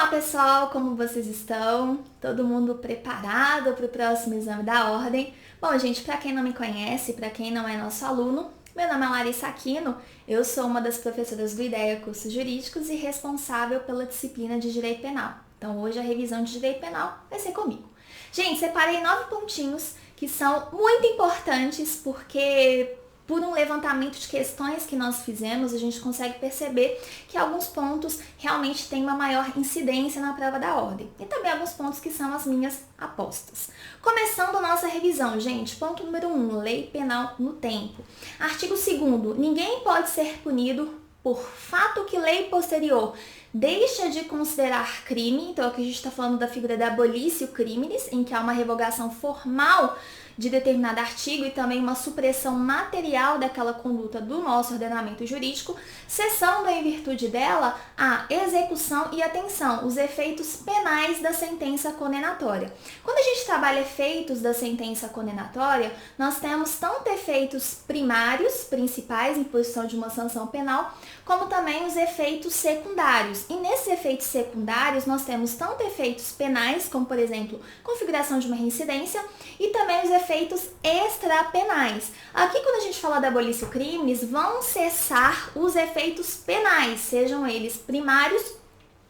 Olá pessoal, como vocês estão? Todo mundo preparado para o próximo exame da ordem? Bom, gente, para quem não me conhece, para quem não é nosso aluno, meu nome é Larissa Aquino, eu sou uma das professoras do IDEA Cursos Jurídicos e responsável pela disciplina de Direito Penal. Então hoje a revisão de Direito Penal vai ser comigo. Gente, separei 9 pontinhos que são muito importantes porque por um levantamento de questões que nós fizemos, a gente consegue perceber que alguns pontos realmente têm uma maior incidência na prova da ordem. E também alguns pontos que são as minhas apostas. Começando nossa revisão, gente, ponto número 1, lei penal no tempo. Artigo 2º, ninguém pode ser punido por fato que lei posterior deixa de considerar crime. Então aqui a gente está falando da figura da abolício criminis, em que há uma revogação formal de determinado artigo e também uma supressão material daquela conduta do nosso ordenamento jurídico, cessando em virtude dela a execução e atenção, os efeitos penais da sentença condenatória. Quando a gente trabalha efeitos da sentença condenatória, nós temos tanto efeitos primários, principais, imposição de uma sanção penal, como também os efeitos secundários. E nesses efeitos secundários, nós temos tanto efeitos penais, como por exemplo, configuração de uma reincidência, e também os efeitos extrapenais. Aqui, quando a gente fala da abolício crimes, vão cessar os efeitos penais, sejam eles primários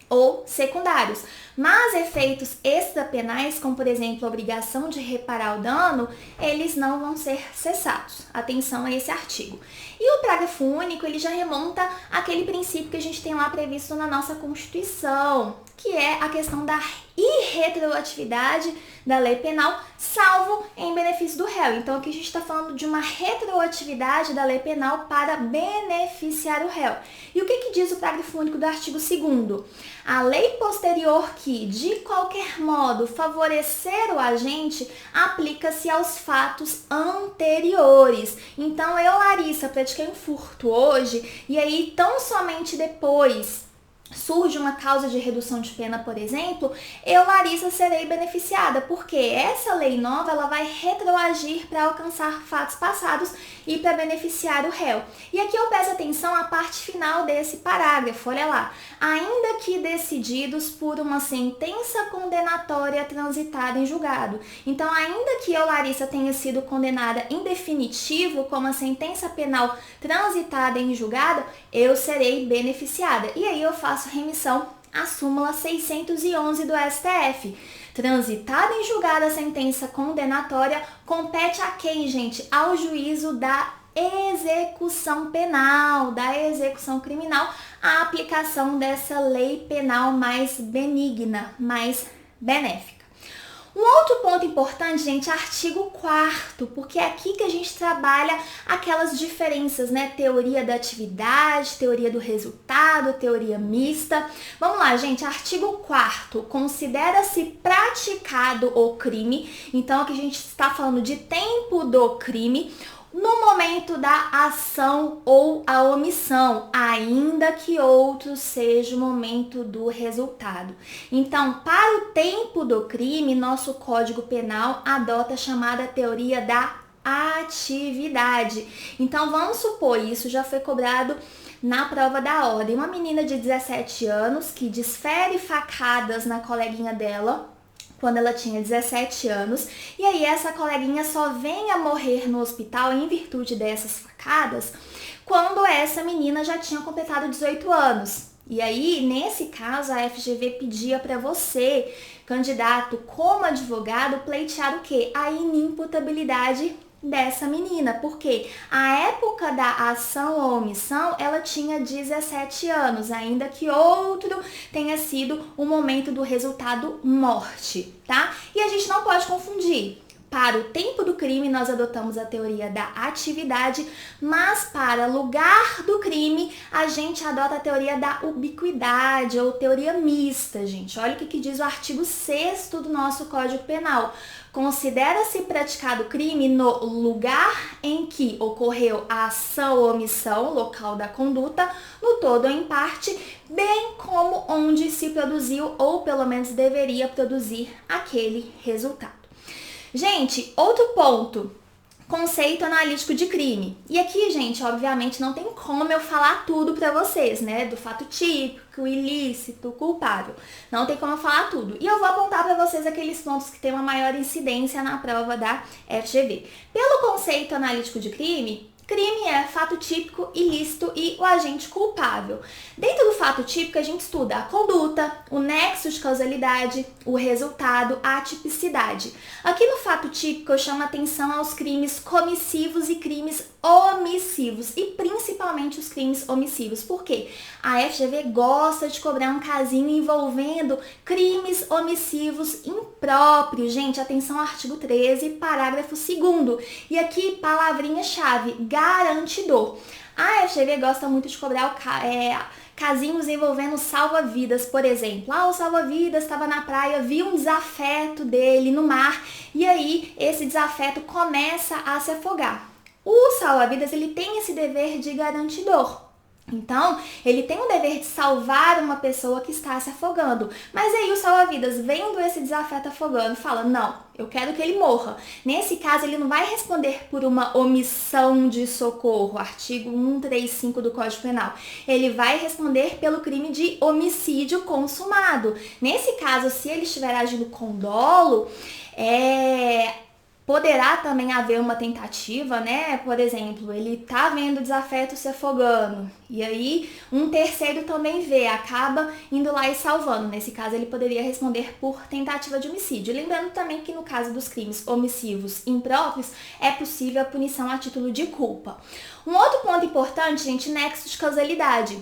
ou secundários. Mas efeitos extrapenais, como por exemplo a obrigação de reparar o dano, eles não vão ser cessados. Atenção a esse artigo. E o parágrafo único, ele já remonta àquele princípio que a gente tem lá previsto na nossa Constituição, que é a questão da irretroatividade da lei penal, salvo em benefício do réu. Então aqui a gente está falando de uma retroatividade da lei penal para beneficiar o réu. E o que diz o parágrafo único do artigo 2º? A lei posterior que, de qualquer modo, favorecer o agente, aplica-se aos fatos anteriores. Então eu, Larissa, pratiquei um furto hoje e aí tão somente depois surge uma causa de redução de pena, por exemplo, eu, Larissa, serei beneficiada, porque essa lei nova ela vai retroagir para alcançar fatos passados e para beneficiar o réu. E aqui eu peço atenção à parte final desse parágrafo, olha lá. Ainda que decididos por uma sentença condenatória transitada em julgado. Então, ainda que eu, Larissa, tenha sido condenada em definitivo com uma sentença penal transitada em julgado, eu serei beneficiada. E aí eu faço remissão à súmula 611 do STF. Transitada em julgado a sentença condenatória, compete a quem, gente? Ao juízo da execução penal, da execução criminal, a aplicação dessa lei penal mais benigna, mais benéfica. Um outro ponto importante, gente, é artigo 4º, porque é aqui que a gente trabalha aquelas diferenças, né? Teoria da atividade, teoria do resultado, teoria mista. Vamos lá, gente, artigo 4º, considera-se praticado o crime. Então, aqui a gente está falando de tempo do crime, no momento da ação ou a omissão, ainda que outro seja o momento do resultado. Então, para o tempo do crime, nosso Código Penal adota a chamada teoria da atividade. Então, vamos supor, isso já foi cobrado na prova da ordem. Uma menina de 17 anos que desfere facadas na coleguinha dela, quando ela tinha 17 anos, e aí essa coleguinha só vem a morrer no hospital em virtude dessas facadas, quando essa menina já tinha completado 18 anos. E aí, nesse caso, a FGV pedia para você, candidato como advogado, pleitear o quê? A inimputabilidade dessa menina, porque a época da ação ou omissão, ela tinha 17 anos, ainda que outro tenha sido o momento do resultado morte, tá? E a gente não pode confundir. Para o tempo do crime, nós adotamos a teoria da atividade, mas para lugar do crime, a gente adota a teoria da ubiquidade ou teoria mista, gente. Olha o que diz o artigo 6º do nosso Código Penal. Considera-se praticado crime no lugar em que ocorreu a ação ou omissão, local da conduta, no todo ou em parte, bem como onde se produziu ou pelo menos deveria produzir aquele resultado. Gente, outro ponto conceito analítico de crime. E aqui, gente, obviamente não tem como eu falar tudo pra vocês, né? Do fato típico, ilícito, culpável. Não tem como eu falar tudo. E eu vou apontar pra vocês aqueles pontos que têm uma maior incidência na prova da FGV. Pelo conceito analítico de crime, crime é fato típico, ilícito e o agente culpável. Dentro do fato típico, a gente estuda a conduta, o nexo de causalidade, o resultado, a tipicidade. Aqui no fato típico, eu chamo atenção aos crimes comissivos e crimes omissivos, e principalmente os crimes omissivos. Por quê? A FGV gosta de cobrar um casinho envolvendo crimes omissivos impróprios. Gente, atenção ao artigo 13, parágrafo 2º. E aqui, palavrinha-chave, garantidor. A FGV gosta muito de cobrar casinhos envolvendo salva-vidas, por exemplo. O salva-vidas estava na praia, viu um desafeto dele no mar, e aí esse desafeto começa a se afogar. O salva-vidas, ele tem esse dever de garantidor. Então, ele tem o dever de salvar uma pessoa que está se afogando. Mas aí o salva-vidas, vendo esse desafeto afogando, fala, não, eu quero que ele morra. Nesse caso, ele não vai responder por uma omissão de socorro, artigo 135 do Código Penal. Ele vai responder pelo crime de homicídio consumado. Nesse caso, se ele estiver agindo com dolo, poderá também haver uma tentativa, né? Por exemplo, ele tá vendo o desafeto se afogando, e aí um terceiro também vê, acaba indo lá e salvando. Nesse caso, ele poderia responder por tentativa de homicídio. Lembrando também que no caso dos crimes omissivos impróprios, é possível a punição a título de culpa. Um outro ponto importante, gente, nexo de causalidade.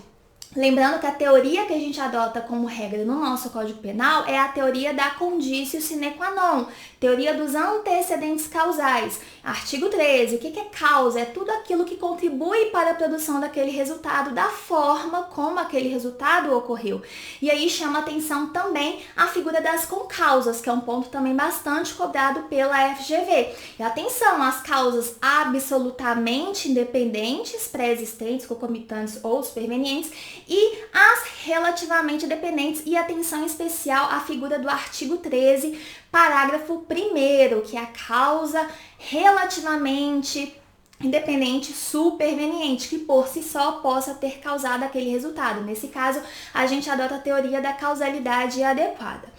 Lembrando que a teoria que a gente adota como regra no nosso Código Penal é a teoria da conditio sine qua non, teoria dos antecedentes causais. Artigo 13, o que é causa? É tudo aquilo que contribui para a produção daquele resultado, da forma como aquele resultado ocorreu. E aí chama atenção também a figura das concausas, que é um ponto também bastante cobrado pela FGV. E atenção, as causas absolutamente independentes, pré-existentes, concomitantes ou supervenientes, e as relativamente dependentes, e atenção especial à figura do artigo 13, parágrafo 1º, que é a causa relativamente independente superveniente, que por si só possa ter causado aquele resultado. Nesse caso, a gente adota a teoria da causalidade adequada.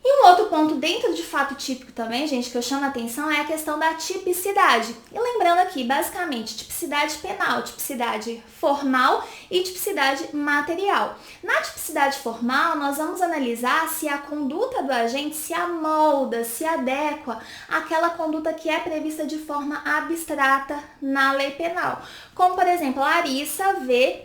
E um outro ponto dentro de fato típico também, gente, que eu chamo a atenção é a questão da tipicidade. E lembrando aqui, basicamente, tipicidade penal, tipicidade formal e tipicidade material. Na tipicidade formal, nós vamos analisar se a conduta do agente se amolda, se adequa àquela conduta que é prevista de forma abstrata na lei penal. Como, por exemplo, a Larissa vê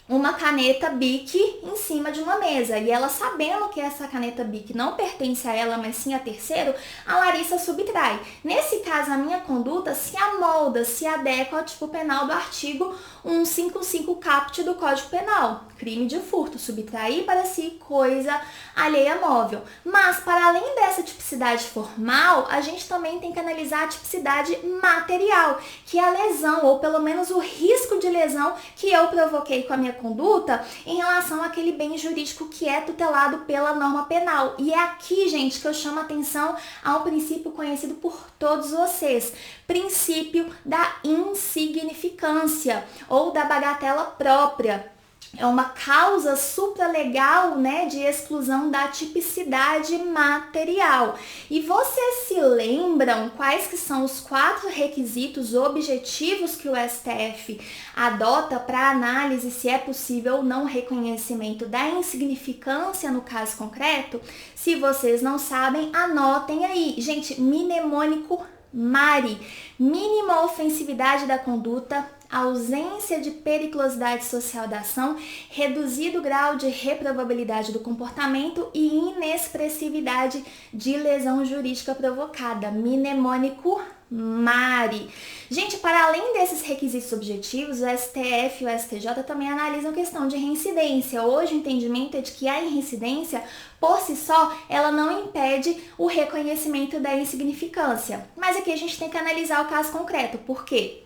uma caneta Bic em cima de uma mesa, e ela, sabendo que essa caneta Bic não pertence a ela, mas sim a terceiro, a Larissa subtrai. Nesse caso, a minha conduta se amolda, se adequa ao tipo penal do artigo 155 caput do Código Penal, crime de furto, subtrair para si coisa alheia móvel. Mas, para além dessa tipicidade formal, a gente também tem que analisar a tipicidade material, que é a lesão, ou pelo menos o risco de lesão que eu provoquei com a minha conduta em relação àquele bem jurídico que é tutelado pela norma penal. E é aqui, gente, que eu chamo a atenção a um princípio conhecido por todos vocês, princípio da insignificância ou da bagatela própria. É uma causa supralegal, né, de exclusão da tipicidade material. E vocês se lembram quais que são os 4 requisitos objetivos que o STF adota para análise se é possível ou não reconhecimento da insignificância no caso concreto? Se vocês não sabem, anotem aí. Gente, mnemônico MARI, mínima ofensividade da conduta, ausência de periculosidade social da ação, reduzido grau de reprovabilidade do comportamento e inexpressividade de lesão jurídica provocada. Mnemônico MARI. Gente, para além desses requisitos objetivos, o STF e o STJ também analisam a questão de reincidência. Hoje o entendimento é de que a reincidência, por si só, ela não impede o reconhecimento da insignificância. Mas aqui a gente tem que analisar o caso concreto. Por quê?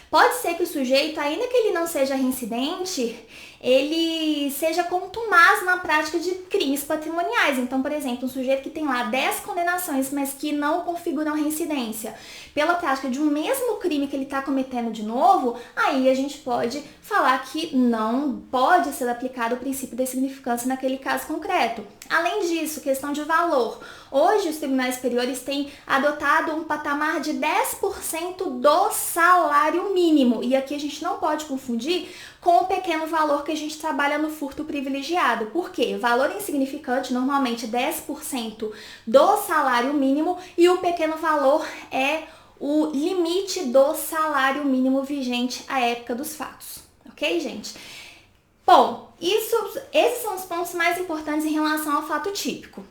Pode ser que o sujeito, ainda que ele não seja reincidente, ele seja contumaz na prática de crimes patrimoniais. Então, por exemplo, um sujeito que tem lá 10 condenações, mas que não configuram reincidência, pela prática de um mesmo crime que ele está cometendo de novo, aí a gente pode falar que não pode ser aplicado o princípio da insignificância naquele caso concreto. Além disso, questão de valor. Hoje, os tribunais superiores têm adotado um patamar de 10% do salário mínimo. E aqui a gente não pode confundir com o pequeno valor que a gente trabalha no furto privilegiado. Por quê? Valor insignificante, normalmente 10% do salário mínimo, e o pequeno valor é o limite do salário mínimo vigente à época dos fatos. Ok, gente? Bom, esses são os pontos mais importantes em relação ao fato típico.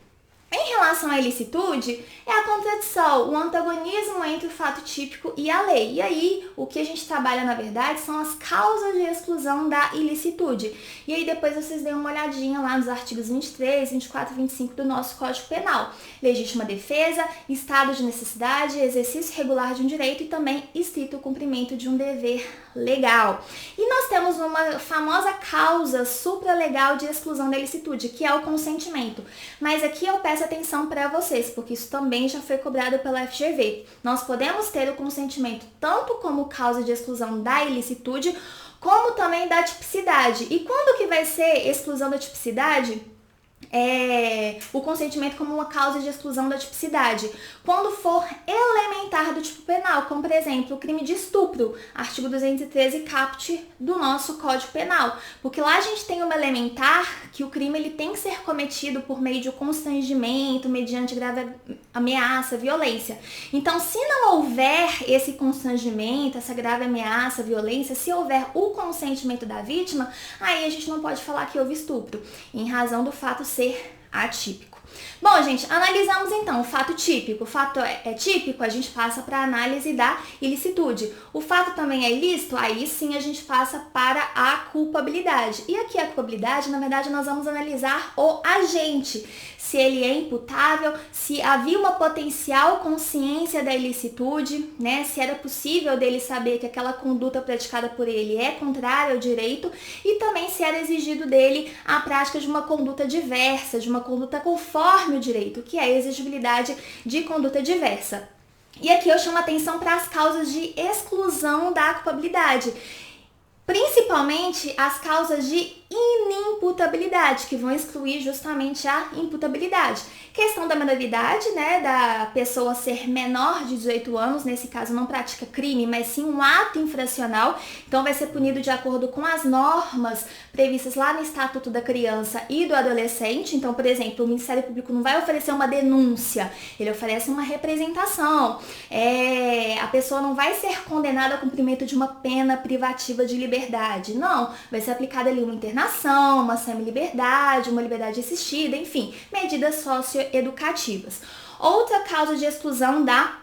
Em relação à ilicitude, é a contradição, o antagonismo entre o fato típico e a lei. E aí, o que a gente trabalha, na verdade, são as causas de exclusão da ilicitude. E aí, depois vocês dêem uma olhadinha lá nos artigos 23, 24 e 25 do nosso Código Penal. Legítima defesa, estado de necessidade, exercício regular de um direito e também estrito cumprimento de um dever legal. E nós temos uma famosa causa supralegal de exclusão da ilicitude, que é o consentimento. Mas aqui eu peço atenção para vocês, porque isso também já foi cobrado pela FGV. Nós podemos ter o consentimento tanto como causa de exclusão da ilicitude, como também da tipicidade. E quando que vai ser exclusão da tipicidade? O consentimento como uma causa de exclusão da tipicidade, quando for elementar do tipo penal, como por exemplo o crime de estupro, artigo 213 caput do nosso Código Penal, porque lá a gente tem uma elementar que o crime ele tem que ser cometido por meio de constrangimento, mediante grave ameaça, violência. Então, se não houver esse constrangimento, essa grave ameaça, violência, se houver o consentimento da vítima, aí a gente não pode falar que houve estupro, em razão do fato ser atípico. Bom, gente, analisamos então o fato típico. O fato é típico, a gente passa para a análise da ilicitude. O fato também é ilícito, aí sim a gente passa para a culpabilidade. E aqui a culpabilidade, na verdade, nós vamos analisar o agente. Se ele é imputável, se havia uma potencial consciência da ilicitude, né? Se era possível dele saber que aquela conduta praticada por ele é contrária ao direito, e também se era exigido dele a prática de uma conduta diversa, de uma conduta conforme o direito, que é a exigibilidade de conduta diversa. E aqui eu chamo a atenção para as causas de exclusão da culpabilidade. Principalmente as causas de inimputabilidade, que vão excluir justamente a imputabilidade. Questão da menoridade, né, da pessoa ser menor de 18 anos, nesse caso não pratica crime, mas sim um ato infracional, então vai ser punido de acordo com as normas previstas lá no Estatuto da Criança e do Adolescente. Então, por exemplo, o Ministério Público não vai oferecer uma denúncia, ele oferece uma representação. A pessoa não vai ser condenada ao cumprimento de uma pena privativa de liberdade, não, vai ser aplicada ali uma internação, uma semi-liberdade, uma liberdade assistida, enfim, medidas socioeducativas. Outra causa de exclusão da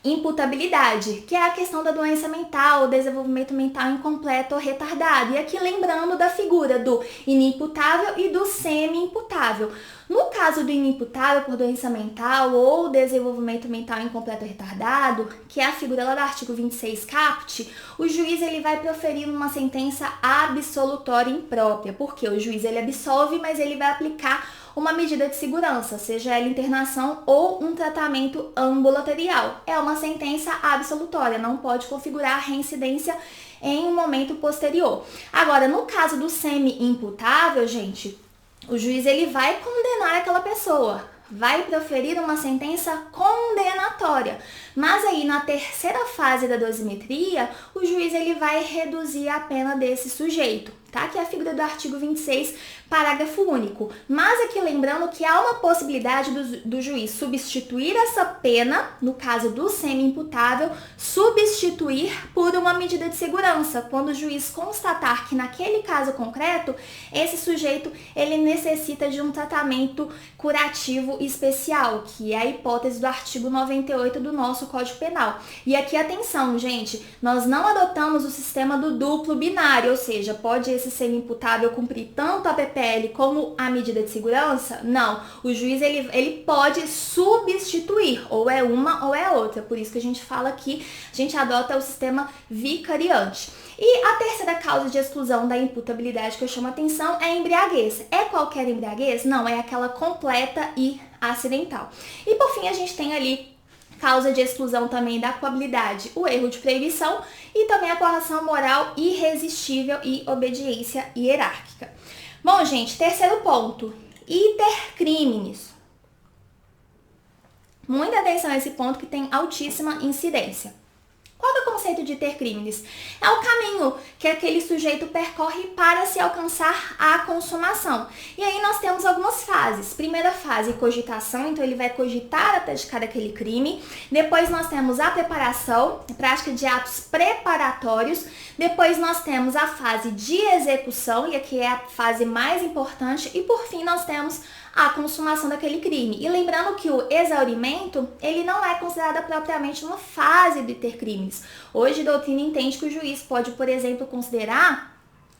imputabilidade, que é a questão da doença mental, o desenvolvimento mental incompleto ou retardado. E aqui lembrando da figura do inimputável e do semi-imputável. No caso do inimputável por doença mental ou desenvolvimento mental incompleto ou retardado, que é a figura lá do artigo 26 caput, o juiz ele vai proferir uma sentença absolutória imprópria, porque o juiz ele absolve, mas ele vai aplicar uma medida de segurança, seja ela internação ou um tratamento ambulatorial. É uma sentença absolutória, não pode configurar reincidência em um momento posterior. Agora, no caso do semi-imputável, gente, o juiz ele vai condenar aquela pessoa, vai proferir uma sentença condenatória. Mas aí na terceira fase da dosimetria, o juiz ele vai reduzir a pena desse sujeito, tá? Que é a figura do artigo 26, parágrafo único. Mas aqui lembrando que há uma possibilidade do juiz substituir essa pena, no caso do semi-imputável, substituir por uma medida de segurança, quando o juiz constatar que naquele caso concreto, esse sujeito ele necessita de um tratamento curativo especial, que é a hipótese do artigo 98 do nosso Código Penal. E aqui atenção, gente, nós não adotamos o sistema do duplo binário, ou seja, pode esse semi-imputável cumprir tanto a PPL como a medida de segurança? Não, o juiz ele pode substituir, ou é uma ou é outra, por isso que a gente fala que a gente adota o sistema vicariante. E a terceira causa de exclusão da imputabilidade que eu chamo a atenção é a embriaguez. É qualquer embriaguez? Não, é aquela completa e acidental. E por fim, a gente tem ali causa de exclusão também da culpabilidade, o erro de proibição e também a coação moral irresistível e obediência hierárquica. Bom, gente, terceiro ponto, iter criminis. Muita atenção a esse ponto que tem altíssima incidência. Qual é o conceito de iter criminis? É o caminho que aquele sujeito percorre para se alcançar a consumação. E aí nós temos algumas fases. Primeira fase, cogitação, então ele vai cogitar a praticar aquele crime. Depois nós temos a preparação, prática de atos preparatórios. Depois nós temos a fase de execução, e aqui é a fase mais importante. E por fim nós temos a consumação daquele crime. E lembrando que o exaurimento, ele não é considerado propriamente uma fase do iter criminis. Hoje a doutrina entende que o juiz pode, por exemplo, considerar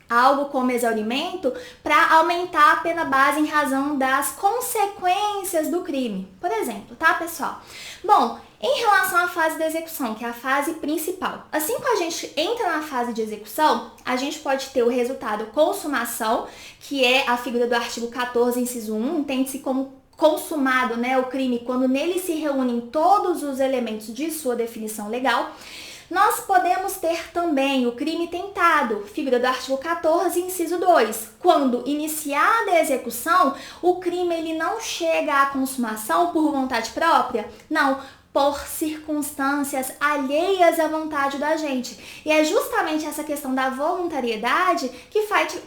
algo como exaurimento para aumentar a pena base em razão das consequências do crime. Por exemplo, tá, pessoal? Bom, em relação à fase da execução, que é a fase principal, assim que a gente entra na fase de execução, a gente pode ter o resultado consumação, que é a figura do artigo 14, inciso 1, entende-se como consumado, né, o crime quando nele se reúnem todos os elementos de sua definição legal. Nós podemos ter também o crime tentado, figura do artigo 14, inciso 2. Quando iniciada a execução, o crime ele não chega à consumação por vontade própria? Não, por circunstâncias alheias à vontade da gente. E é justamente essa questão da voluntariedade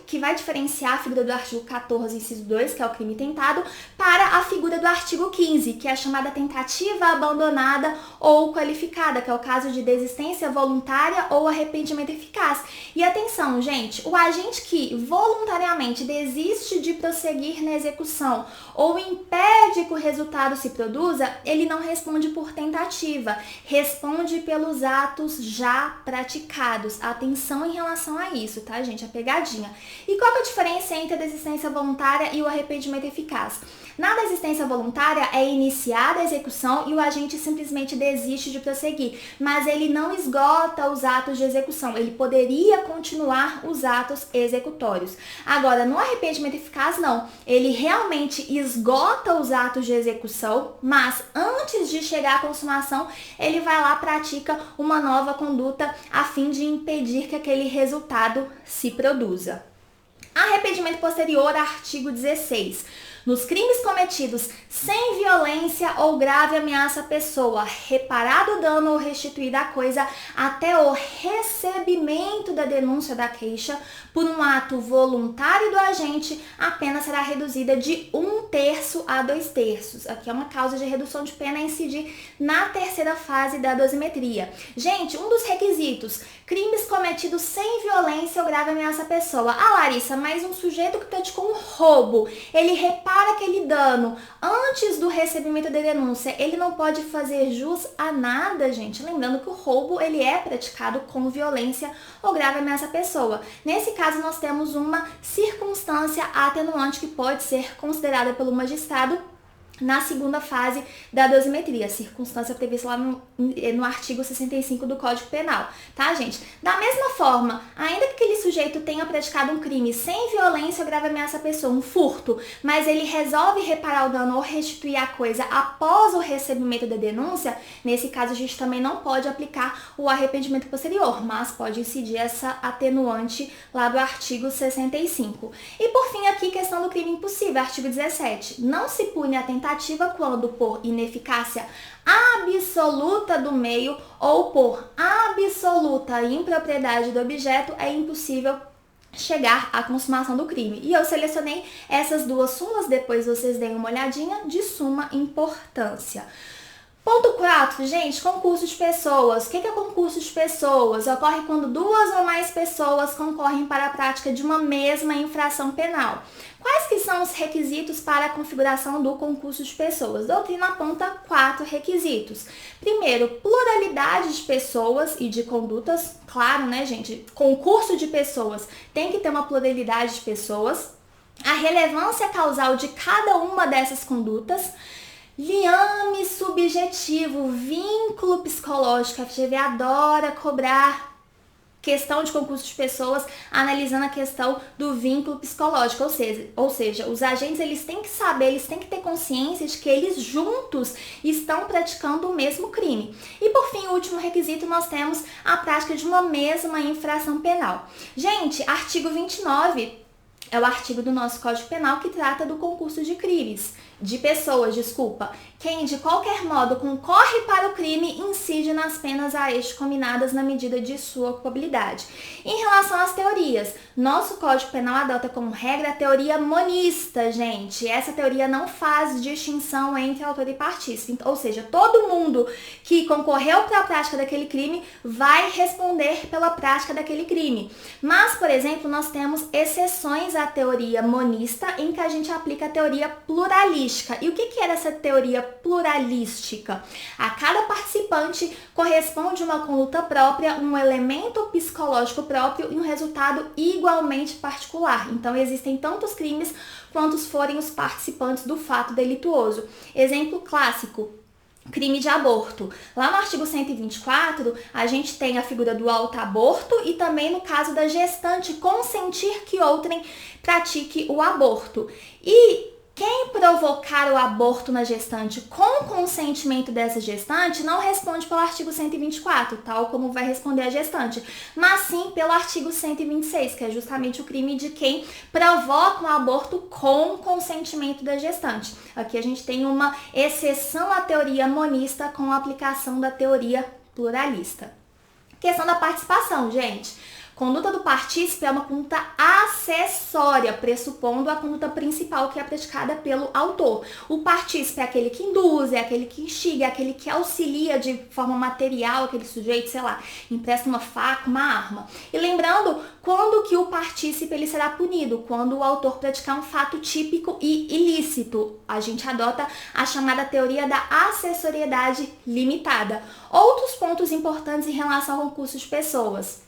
que vai diferenciar a figura do artigo 14, inciso 2, que é o crime tentado, para a figura do artigo 15, que é a chamada tentativa abandonada ou qualificada, que é o caso de desistência voluntária ou arrependimento eficaz. E atenção, gente, o agente que voluntariamente desiste de prosseguir na execução ou impede que o resultado se produza, ele não responde por tentativa, responde pelos atos já praticados. Atenção em relação a isso, tá, gente? A pegadinha. E qual que é a diferença entre a desistência voluntária e o arrependimento eficaz? Na desistência voluntária é iniciada a execução e o agente simplesmente desiste de prosseguir, mas ele não esgota os atos de execução, ele poderia continuar os atos executórios. Agora, no arrependimento eficaz, não. Ele realmente esgota os atos de execução, mas antes de chegar à consumação, ele vai lá, pratica uma nova conduta a fim de impedir que aquele resultado se produza. Arrependimento posterior, artigo 16. Nos crimes cometidos sem violência ou grave ameaça à pessoa, reparado o dano ou restituída a coisa até o recebimento da denúncia da queixa por um ato voluntário do agente, a pena será reduzida de 1/3 a 2/3. Aqui é uma causa de redução de pena a incidir na terceira fase da dosimetria. Gente, um dos requisitos, crimes cometidos sem violência ou grave ameaça à pessoa. Ah, Larissa, mas um sujeito que praticou um roubo, ele repara aquele dano antes do recebimento da denúncia, ele não pode fazer jus a nada, gente. Lembrando que o roubo, ele é praticado com violência ou grave ameaça à pessoa. Nesse caso, nós temos uma circunstância atenuante que pode ser considerada pelo magistrado na segunda fase da dosimetria, circunstância prevista lá no artigo 65 do Código Penal, tá, gente? Da mesma forma, ainda que aquele sujeito tenha praticado um crime sem violência ou grave ameaça à pessoa, um furto, mas ele resolve reparar o dano ou restituir a coisa após o recebimento da denúncia, nesse caso a gente também não pode aplicar o arrependimento posterior, mas pode incidir essa atenuante lá do artigo 65. E por fim aqui, questão do crime impossível, artigo 17. Não se pune a tentativa quando por ineficácia absoluta do meio ou por absoluta impropriedade do objeto é impossível chegar à consumação do crime. E eu selecionei essas duas súmulas, depois vocês deem uma olhadinha, de suma importância. Ponto 4, gente, concurso de pessoas. O que é concurso de pessoas? Ocorre quando duas ou mais pessoas concorrem para a prática de uma mesma infração penal. Quais que são os requisitos para a configuração do concurso de pessoas? A doutrina aponta 4 requisitos. Primeiro, pluralidade de pessoas e de condutas. Claro, né, gente? Concurso de pessoas tem que ter uma pluralidade de pessoas. A relevância causal de cada uma dessas condutas. Liame subjetivo, vínculo psicológico. A FGV adora cobrar questão de concurso de pessoas, analisando a questão do vínculo psicológico, ou seja, os agentes eles têm que saber, eles têm que ter consciência de que eles juntos estão praticando o mesmo crime. E por fim, o último requisito, nós temos a prática de uma mesma infração penal. Gente, artigo 29 é o artigo do nosso Código Penal que trata do concurso de crimes, de pessoas, quem de qualquer modo concorre para o crime incide nas penas a este combinadas na medida de sua culpabilidade. Em relação às teorias, nosso Código Penal adota como regra a teoria monista, gente. Essa teoria não faz distinção entre autor e partícipe, ou seja, todo mundo que concorreu para a prática daquele crime vai responder pela prática daquele crime. Mas, por exemplo, nós temos exceções à teoria monista em que a gente aplica a teoria pluralista. E o que era essa teoria pluralística? A cada participante corresponde uma conduta própria, um elemento psicológico próprio e um resultado igualmente particular. Então, existem tantos crimes quantos forem os participantes do fato delituoso. Exemplo clássico: crime de aborto. Lá no artigo 124, a gente tem a figura do autoaborto e também no caso da gestante consentir que outrem pratique o aborto. E quem provocar o aborto na gestante com consentimento dessa gestante não responde pelo artigo 124, tal como vai responder a gestante, mas sim pelo artigo 126, que é justamente o crime de quem provoca um aborto com consentimento da gestante. Aqui a gente tem uma exceção à teoria monista com a aplicação da teoria pluralista. Questão da participação, gente. Conduta do partícipe é uma conduta acessória, pressupondo a conduta principal que é praticada pelo autor. O partícipe é aquele que induz, é aquele que instiga, é aquele que auxilia de forma material aquele sujeito, empresta uma faca, uma arma. E lembrando, quando que o partícipe ele será punido? Quando o autor praticar um fato típico e ilícito. A gente adota a chamada teoria da acessoriedade limitada. Outros pontos importantes em relação ao concurso de pessoas.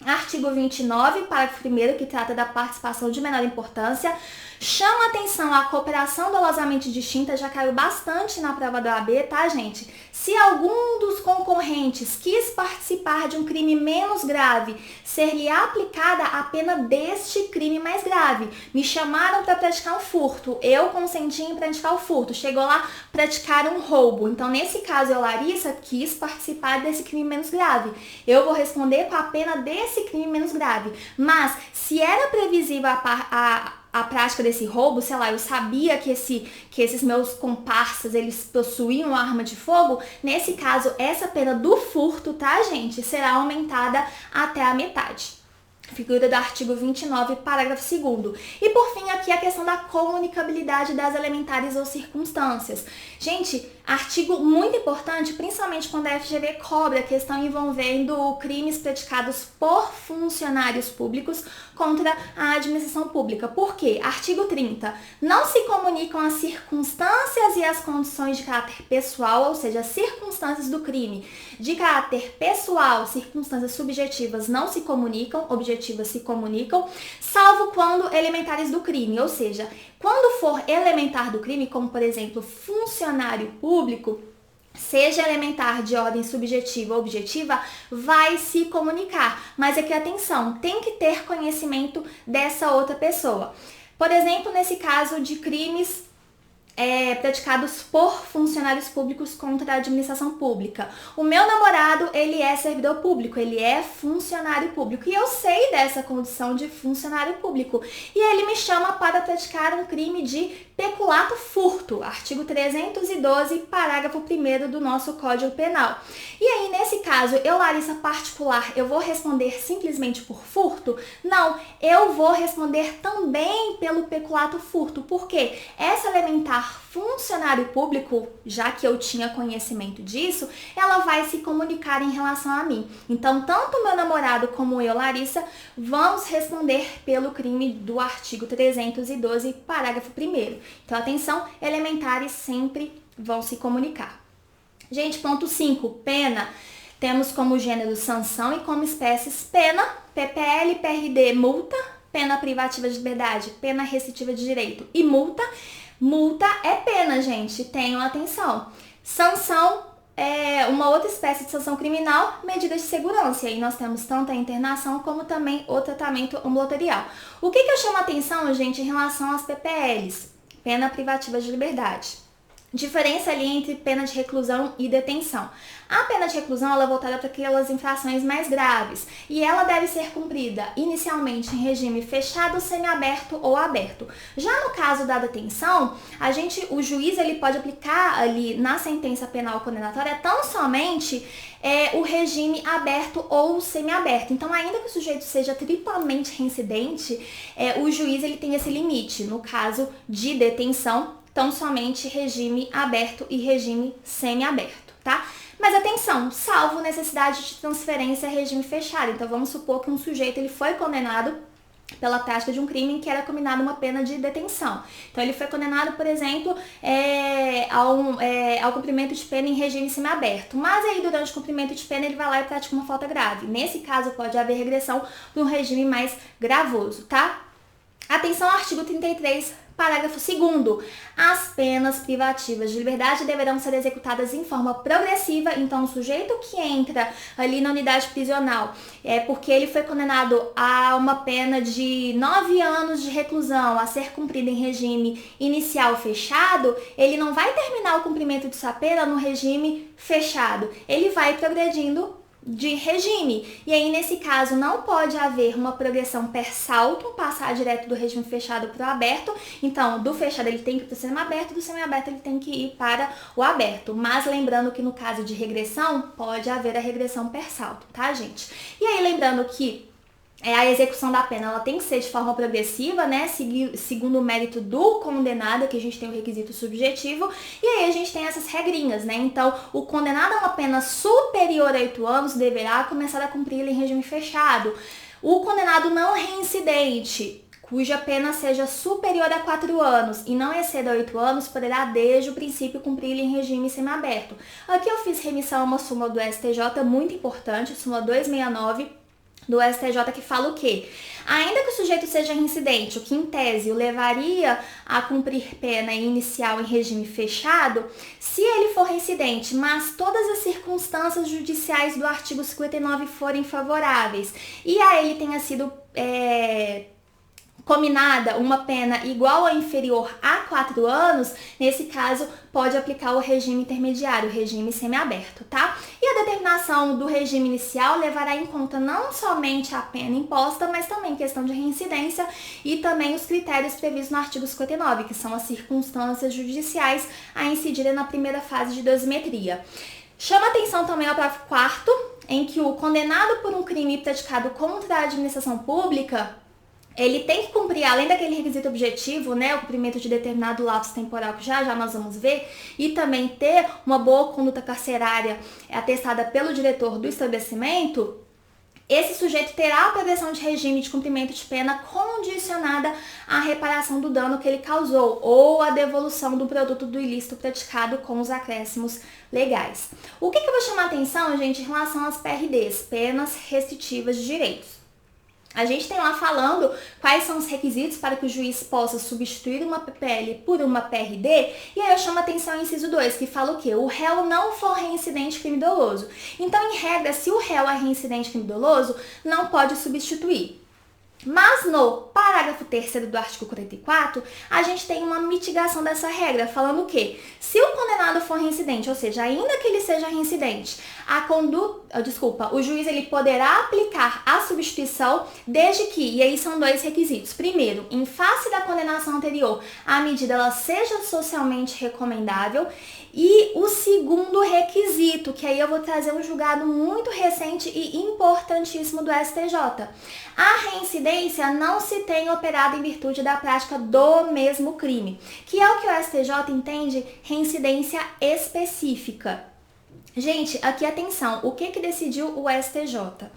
Artigo 29, parágrafo 1º, que trata da participação de menor importância, chama atenção a cooperação dolosamente distinta, já caiu bastante na prova da OAB, tá, gente? Se algum dos concorrentes quis participar de um crime menos grave, ser-lhe aplicada a pena deste crime mais grave. Me chamaram para praticar um furto, eu consenti em praticar o furto, chegou lá praticar um roubo. Então, nesse caso, eu, Larissa, quis participar desse crime menos grave. Eu vou responder com a pena desse crime menos grave. Mas, se era previsível a prática desse roubo, eu sabia que esses meus comparsas, eles possuíam uma arma de fogo, nesse caso, essa pena do furto, tá, gente, será aumentada até a metade. Figura do artigo 29, parágrafo 2º. E por fim, aqui a questão da comunicabilidade das elementares ou circunstâncias. Gente, artigo muito importante, principalmente quando a FGV cobra a questão envolvendo crimes praticados por funcionários públicos contra a administração pública. Por quê? Artigo 30. Não se comunicam as circunstâncias e as condições de caráter pessoal, ou seja, as circunstâncias do crime de caráter pessoal, circunstâncias subjetivas não se comunicam, objetivas se comunicam, salvo quando elementares do crime, ou seja, quando for elementar do crime, como por exemplo funcionário público, seja elementar de ordem subjetiva ou objetiva, vai se comunicar. Mas aqui, atenção, tem que ter conhecimento dessa outra pessoa. Por exemplo, nesse caso de crimes praticados por funcionários públicos contra a administração pública. O meu namorado, ele é servidor público, ele é funcionário público, e eu sei dessa condição de funcionário público. E ele me chama para praticar um crime de peculato furto, artigo 312, parágrafo 1º do nosso Código Penal. E aí, nesse caso, eu, Larissa particular, eu vou responder simplesmente por furto? Não, eu vou responder também pelo peculato furto, porque essa elementar funcionário público, já que eu tinha conhecimento disso, ela vai se comunicar em relação a mim. Então, tanto meu namorado como eu, Larissa, vamos responder pelo crime do artigo 312, parágrafo 1º. Então, atenção, elementares sempre vão se comunicar. Gente, ponto 5, pena. Temos como gênero sanção e como espécies pena, PPL, PRD, multa, pena privativa de liberdade, pena restritiva de direito e multa. Multa é pena, gente, tenham atenção. Sanção uma outra espécie de sanção criminal, medidas de segurança. E aí nós temos tanto a internação como também o tratamento ambulatorial. O que eu chamo a atenção, gente, em relação às PPLs? Pena privativa de liberdade. Diferença ali entre pena de reclusão e detenção. A pena de reclusão ela é voltada para aquelas infrações mais graves e ela deve ser cumprida inicialmente em regime fechado, semiaberto ou aberto. Já no caso da detenção, o juiz ele pode aplicar ali na sentença penal condenatória tão somente o regime aberto ou semiaberto. Então, ainda que o sujeito seja triplamente reincidente, o juiz ele tem esse limite. No caso de detenção, tão somente regime aberto e regime semiaberto, tá? Mas atenção, salvo necessidade de transferência a regime fechado. Então vamos supor que um sujeito ele foi condenado pela prática de um crime em que era combinada uma pena de detenção. Então ele foi condenado, por exemplo, ao cumprimento de pena em regime semiaberto. Mas aí durante o cumprimento de pena ele vai lá e pratica uma falta grave. Nesse caso pode haver regressão para um regime mais gravoso, tá? Atenção ao artigo 33, parágrafo 2º. As penas privativas de liberdade deverão ser executadas em forma progressiva. Então, o sujeito que entra ali na unidade prisional porque ele foi condenado a uma pena de 9 anos de reclusão a ser cumprida em regime inicial fechado, ele não vai terminar o cumprimento de sua pena no regime fechado. Ele vai progredindo de regime. E aí, nesse caso, não pode haver uma progressão per saltum, passar direto do regime fechado para o aberto. Então, do fechado ele tem que ir para o semiaberto, do semiaberto ele tem que ir para o aberto. Mas lembrando que no caso de regressão, pode haver a regressão per saltum, tá, gente? E aí, lembrando que a execução da pena ela tem que ser de forma progressiva, né, segundo o mérito do condenado, que a gente tem o requisito subjetivo, e aí a gente tem essas regrinhas, né, então o condenado a uma pena superior a 8 anos deverá começar a cumpri-la em regime fechado. O condenado não reincidente, cuja pena seja superior a 4 anos e não exceda 8 anos, poderá desde o princípio cumpri-la em regime semiaberto. Aqui eu fiz remissão a uma súmula do STJ muito importante, súmula 269, do STJ, que fala o quê? Ainda que o sujeito seja reincidente, o que em tese o levaria a cumprir pena inicial em regime fechado, se ele for reincidente, mas todas as circunstâncias judiciais do artigo 59 forem favoráveis e a ele tenha sido combinada uma pena igual ou inferior a 4 anos, nesse caso pode aplicar o regime intermediário, o regime semiaberto, tá? E a determinação do regime inicial levará em conta não somente a pena imposta, mas também questão de reincidência e também os critérios previstos no artigo 59, que são as circunstâncias judiciais a incidirem na primeira fase de dosimetria. Chama atenção também ao parágrafo 4º, em que o condenado por um crime praticado contra a administração pública ele tem que cumprir, além daquele requisito objetivo, né, o cumprimento de determinado lapso temporal, que já nós vamos ver, e também ter uma boa conduta carcerária atestada pelo diretor do estabelecimento. Esse sujeito terá a progressão de regime de cumprimento de pena condicionada à reparação do dano que ele causou ou à devolução do produto do ilícito praticado com os acréscimos legais. O que eu vou chamar a atenção, gente, em relação às PRDs, penas restritivas de direitos? A gente tem lá falando quais são os requisitos para que o juiz possa substituir uma PPL por uma PRD, e aí eu chamo a atenção ao inciso 2, que fala o quê? O réu não for reincidente crime doloso. Então, em regra, se o réu é reincidente crime doloso, não pode substituir. Mas no parágrafo 3º do artigo 44, a gente tem uma mitigação dessa regra, falando o quê? Se o condenado for reincidente, ou seja, ainda que ele seja reincidente, o juiz ele poderá aplicar a substituição desde que, e aí são 2 requisitos. Primeiro, em face da condenação anterior, a medida ela seja socialmente recomendável. E o segundo requisito, que aí eu vou trazer um julgado muito recente e importantíssimo do STJ. A reincidência não se tem operado em virtude da prática do mesmo crime, que é o que o STJ entende reincidência específica. Gente, aqui atenção, o que decidiu o STJ?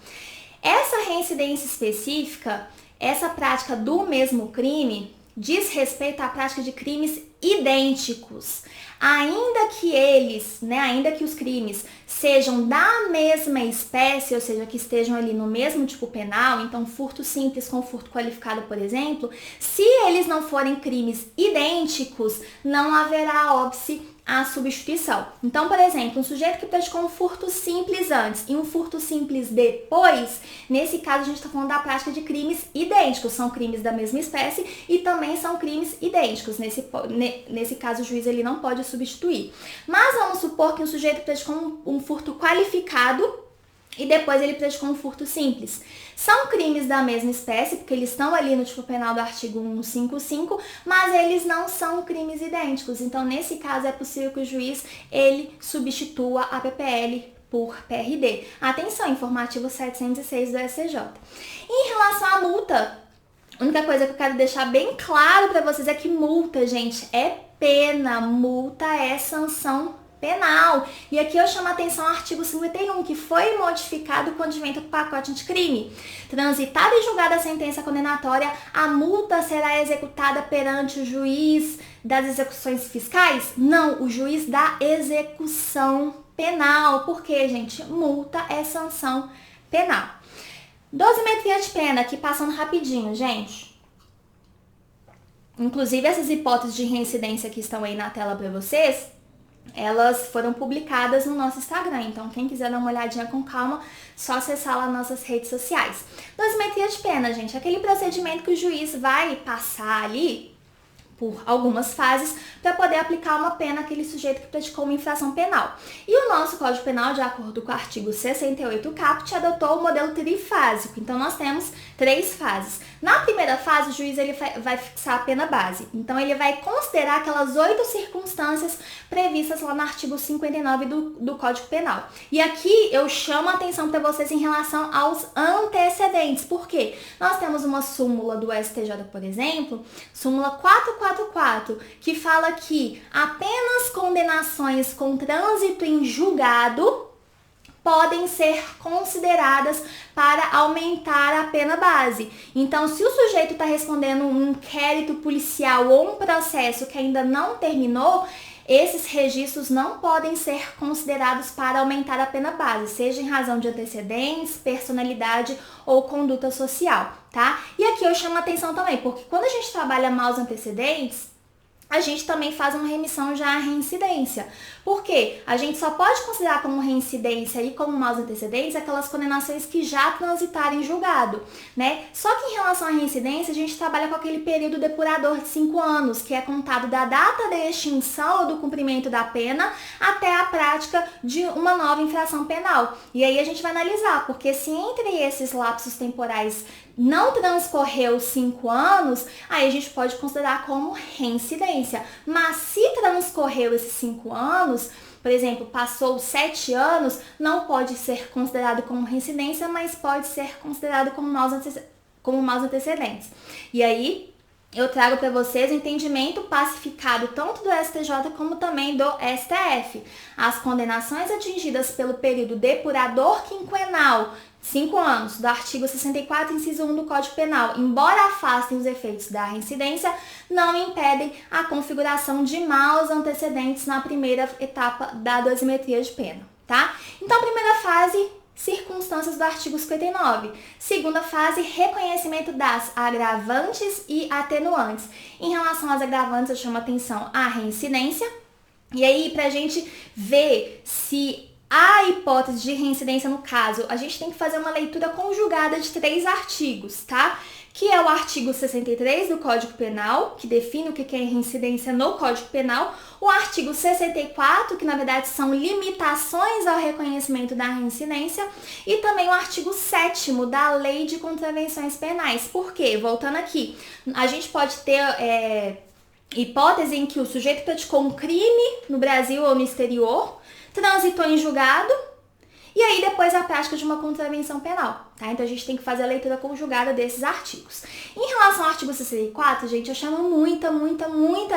Essa reincidência específica, essa prática do mesmo crime, diz respeito à prática de crimes idênticos. Ainda que os crimes sejam da mesma espécie, ou seja, que estejam ali no mesmo tipo penal, então furto simples com furto qualificado, por exemplo, se eles não forem crimes idênticos, não haverá óbice a substituição. Então, por exemplo, um sujeito que praticou um furto simples antes e um furto simples depois, nesse caso a gente está falando da prática de crimes idênticos, são crimes da mesma espécie e também são crimes idênticos. Nesse caso, o juiz ele não pode substituir. Mas vamos supor que um sujeito praticou um furto qualificado e depois ele praticou um furto simples. São crimes da mesma espécie, porque eles estão ali no tipo penal do artigo 155, mas eles não são crimes idênticos. Então, nesse caso, é possível que o juiz ele substitua a PPL por PRD. Atenção, informativo 706 do STJ. Em relação à multa, a única coisa que eu quero deixar bem claro para vocês é que multa, gente, é pena. Multa é sanção penal. E aqui eu chamo a atenção ao artigo 51, que foi modificado com o advento do pacote anticrime. Transitada e julgada a sentença condenatória, a multa será executada perante o juiz das execuções fiscais? Não, o juiz da execução penal. Por quê, gente? Multa é sanção penal. Dosimetria de pena, aqui passando rapidinho, gente. Inclusive, essas hipóteses de reincidência que estão aí na tela para vocês, elas foram publicadas no nosso Instagram, então quem quiser dar uma olhadinha com calma, só acessar lá nossas redes sociais. Dosimetria de pena, gente, aquele procedimento que o juiz vai passar ali por algumas fases para poder aplicar uma pena àquele sujeito que praticou uma infração penal. E o nosso Código Penal, de acordo com o artigo 68 caput, adotou o modelo trifásico. Então, nós temos 3 fases. Na primeira fase, o juiz ele vai fixar a pena base. Então, ele vai considerar aquelas 8 circunstâncias previstas lá no artigo 59 do Código Penal. E aqui eu chamo a atenção para vocês em relação aos antecedentes. Por quê? Nós temos uma súmula do STJ, por exemplo, súmula 444, que fala que apenas condenações com trânsito em julgado podem ser consideradas para aumentar a pena base. Então, se o sujeito está respondendo um inquérito policial ou um processo que ainda não terminou, esses registros não podem ser considerados para aumentar a pena base, seja em razão de antecedentes, personalidade ou conduta social, tá? E aqui eu chamo a atenção também, porque quando a gente trabalha maus antecedentes, a gente também faz uma remissão já à reincidência. Por quê? A gente só pode considerar como reincidência e como maus antecedentes aquelas condenações que já transitarem em julgado, né? Só que em relação à reincidência, a gente trabalha com aquele período depurador de 5 anos, que é contado da data da extinção ou do cumprimento da pena até a prática de uma nova infração penal. E aí a gente vai analisar, porque se entre esses lapsos temporais não transcorreu 5 anos, aí a gente pode considerar como reincidência. Mas se transcorreu esses 5 anos, por exemplo, passou 7 anos, não pode ser considerado como reincidência, mas pode ser considerado como maus antecedentes. E aí eu trago para vocês o entendimento pacificado tanto do STJ como também do STF. As condenações atingidas pelo período depurador quinquenal, 5 anos, do artigo 64, inciso 1 do Código Penal, embora afastem os efeitos da reincidência, não impedem a configuração de maus antecedentes na primeira etapa da dosimetria de pena, tá? Então, primeira fase, circunstâncias do artigo 59. Segunda fase, reconhecimento das agravantes e atenuantes. Em relação às agravantes, eu chamo a atenção à reincidência. E aí, pra gente ver se a hipótese de reincidência no caso, a gente tem que fazer uma leitura conjugada de 3 artigos, tá? Que é o artigo 63 do Código Penal, que define o que é reincidência no Código Penal, o artigo 64, que na verdade são limitações ao reconhecimento da reincidência, e também o artigo 7º da Lei de Contravenções Penais. Por quê? Voltando aqui, a gente pode ter hipótese em que o sujeito praticou um crime no Brasil ou no exterior, transitou em julgado, e aí depois a prática de uma contravenção penal, tá? Então a gente tem que fazer a leitura conjugada desses artigos. Em relação ao artigo 64, gente, eu chamo muita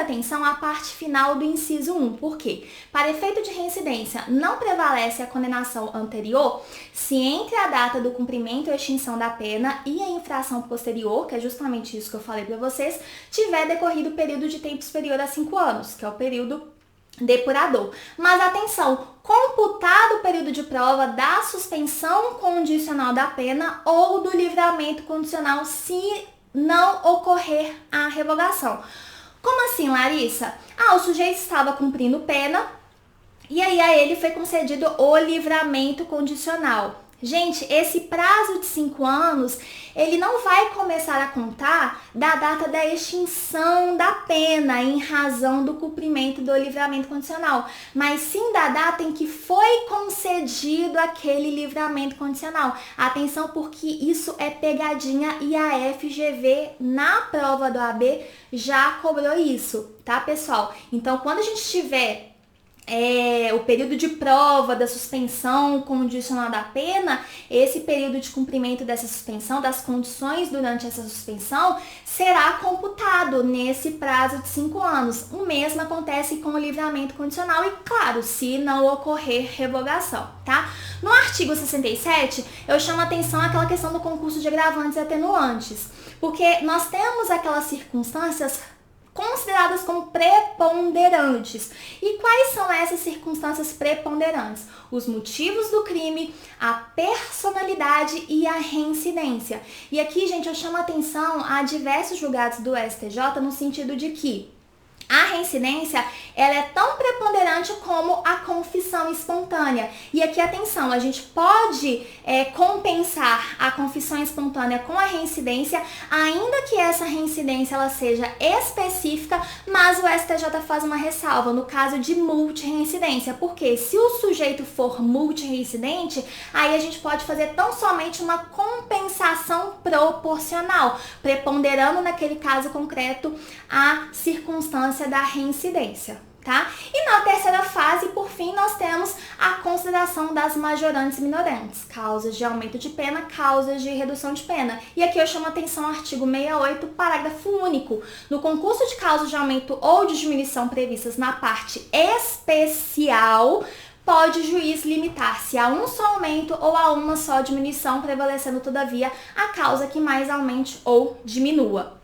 atenção à parte final do inciso 1. Por quê? Para efeito de reincidência, não prevalece a condenação anterior se entre a data do cumprimento ou extinção da pena e a infração posterior, que é justamente isso que eu falei para vocês, tiver decorrido o período de tempo superior a 5 anos, que é o período depurador. Mas atenção, computado o período de prova da suspensão condicional da pena ou do livramento condicional se não ocorrer a revogação. Como assim, Larissa? O sujeito estava cumprindo pena e aí a ele foi concedido o livramento condicional. Gente, esse prazo de 5 anos, ele não vai começar a contar da data da extinção da pena em razão do cumprimento do livramento condicional, mas sim da data em que foi concedido aquele livramento condicional. Atenção, porque isso é pegadinha e a FGV na prova do AB já cobrou isso, tá, pessoal? Então, quando a gente tiver o período de prova da suspensão condicional da pena, esse período de cumprimento dessa suspensão, das condições durante essa suspensão, será computado nesse prazo de 5 anos. O mesmo acontece com o livramento condicional e, claro, se não ocorrer revogação, tá? No artigo 67, eu chamo a atenção àquela questão do concurso de agravantes e atenuantes, porque nós temos aquelas circunstâncias consideradas como preponderantes. E quais são essas circunstâncias preponderantes? Os motivos do crime, a personalidade e a reincidência. E aqui, gente, eu chamo a atenção a diversos julgados do STJ no sentido de que a reincidência, ela é tão preponderante como a confissão espontânea. E aqui, atenção, a gente pode compensar a confissão espontânea com a reincidência, ainda que essa reincidência ela seja específica, mas o STJ faz uma ressalva no caso de multireincidência. Porque se o sujeito for multireincidente, aí a gente pode fazer tão somente uma compensação proporcional, preponderando naquele caso concreto a circunstância da reincidência, tá? E na terceira fase, por fim, nós temos a consideração das majorantes e minorantes, causas de aumento de pena, causas de redução de pena. E aqui eu chamo a atenção ao artigo 68, parágrafo único. No concurso de causas de aumento ou de diminuição previstas na parte especial, pode o juiz limitar-se a um só aumento ou a uma só diminuição, prevalecendo, todavia, a causa que mais aumente ou diminua.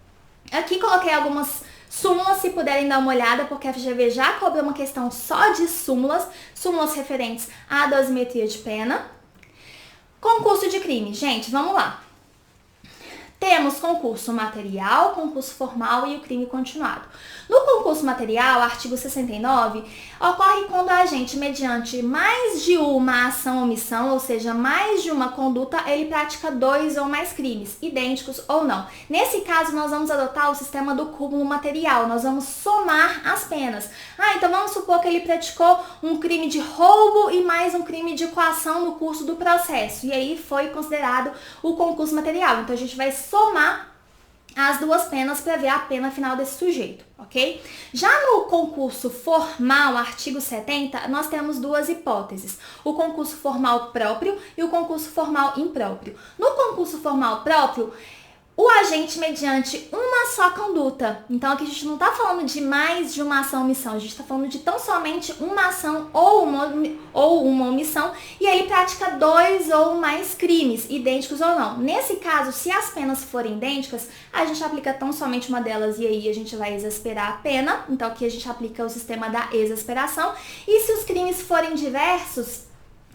Aqui coloquei algumas súmulas, se puderem dar uma olhada, porque a FGV já cobrou uma questão só de súmulas referentes à dosimetria de pena. Concurso de crime, gente, vamos lá. Temos concurso material, concurso formal e o crime continuado. No concurso material, artigo 69, ocorre quando a agente, mediante mais de uma ação ou omissão, ou seja, mais de uma conduta, ele pratica 2 ou mais crimes, idênticos ou não. Nesse caso, nós vamos adotar o sistema do cúmulo material, nós vamos somar as penas. Então vamos supor que ele praticou um crime de roubo e mais um crime de coação no curso do processo, e aí foi considerado o concurso material. Então a gente vai somar as duas penas para ver a pena final desse sujeito, ok? Já no concurso formal, artigo 70, nós temos duas hipóteses. O concurso formal próprio e o concurso formal impróprio. No concurso formal próprio, o agente mediante uma só conduta. Então aqui a gente não está falando de mais de uma ação ou omissão, a gente está falando de tão somente uma ação ou uma omissão, e ele pratica 2 ou mais crimes, idênticos ou não. Nesse caso, se as penas forem idênticas, a gente aplica tão somente uma delas e aí a gente vai exasperar a pena. Então aqui a gente aplica o sistema da exasperação. E se os crimes forem diversos,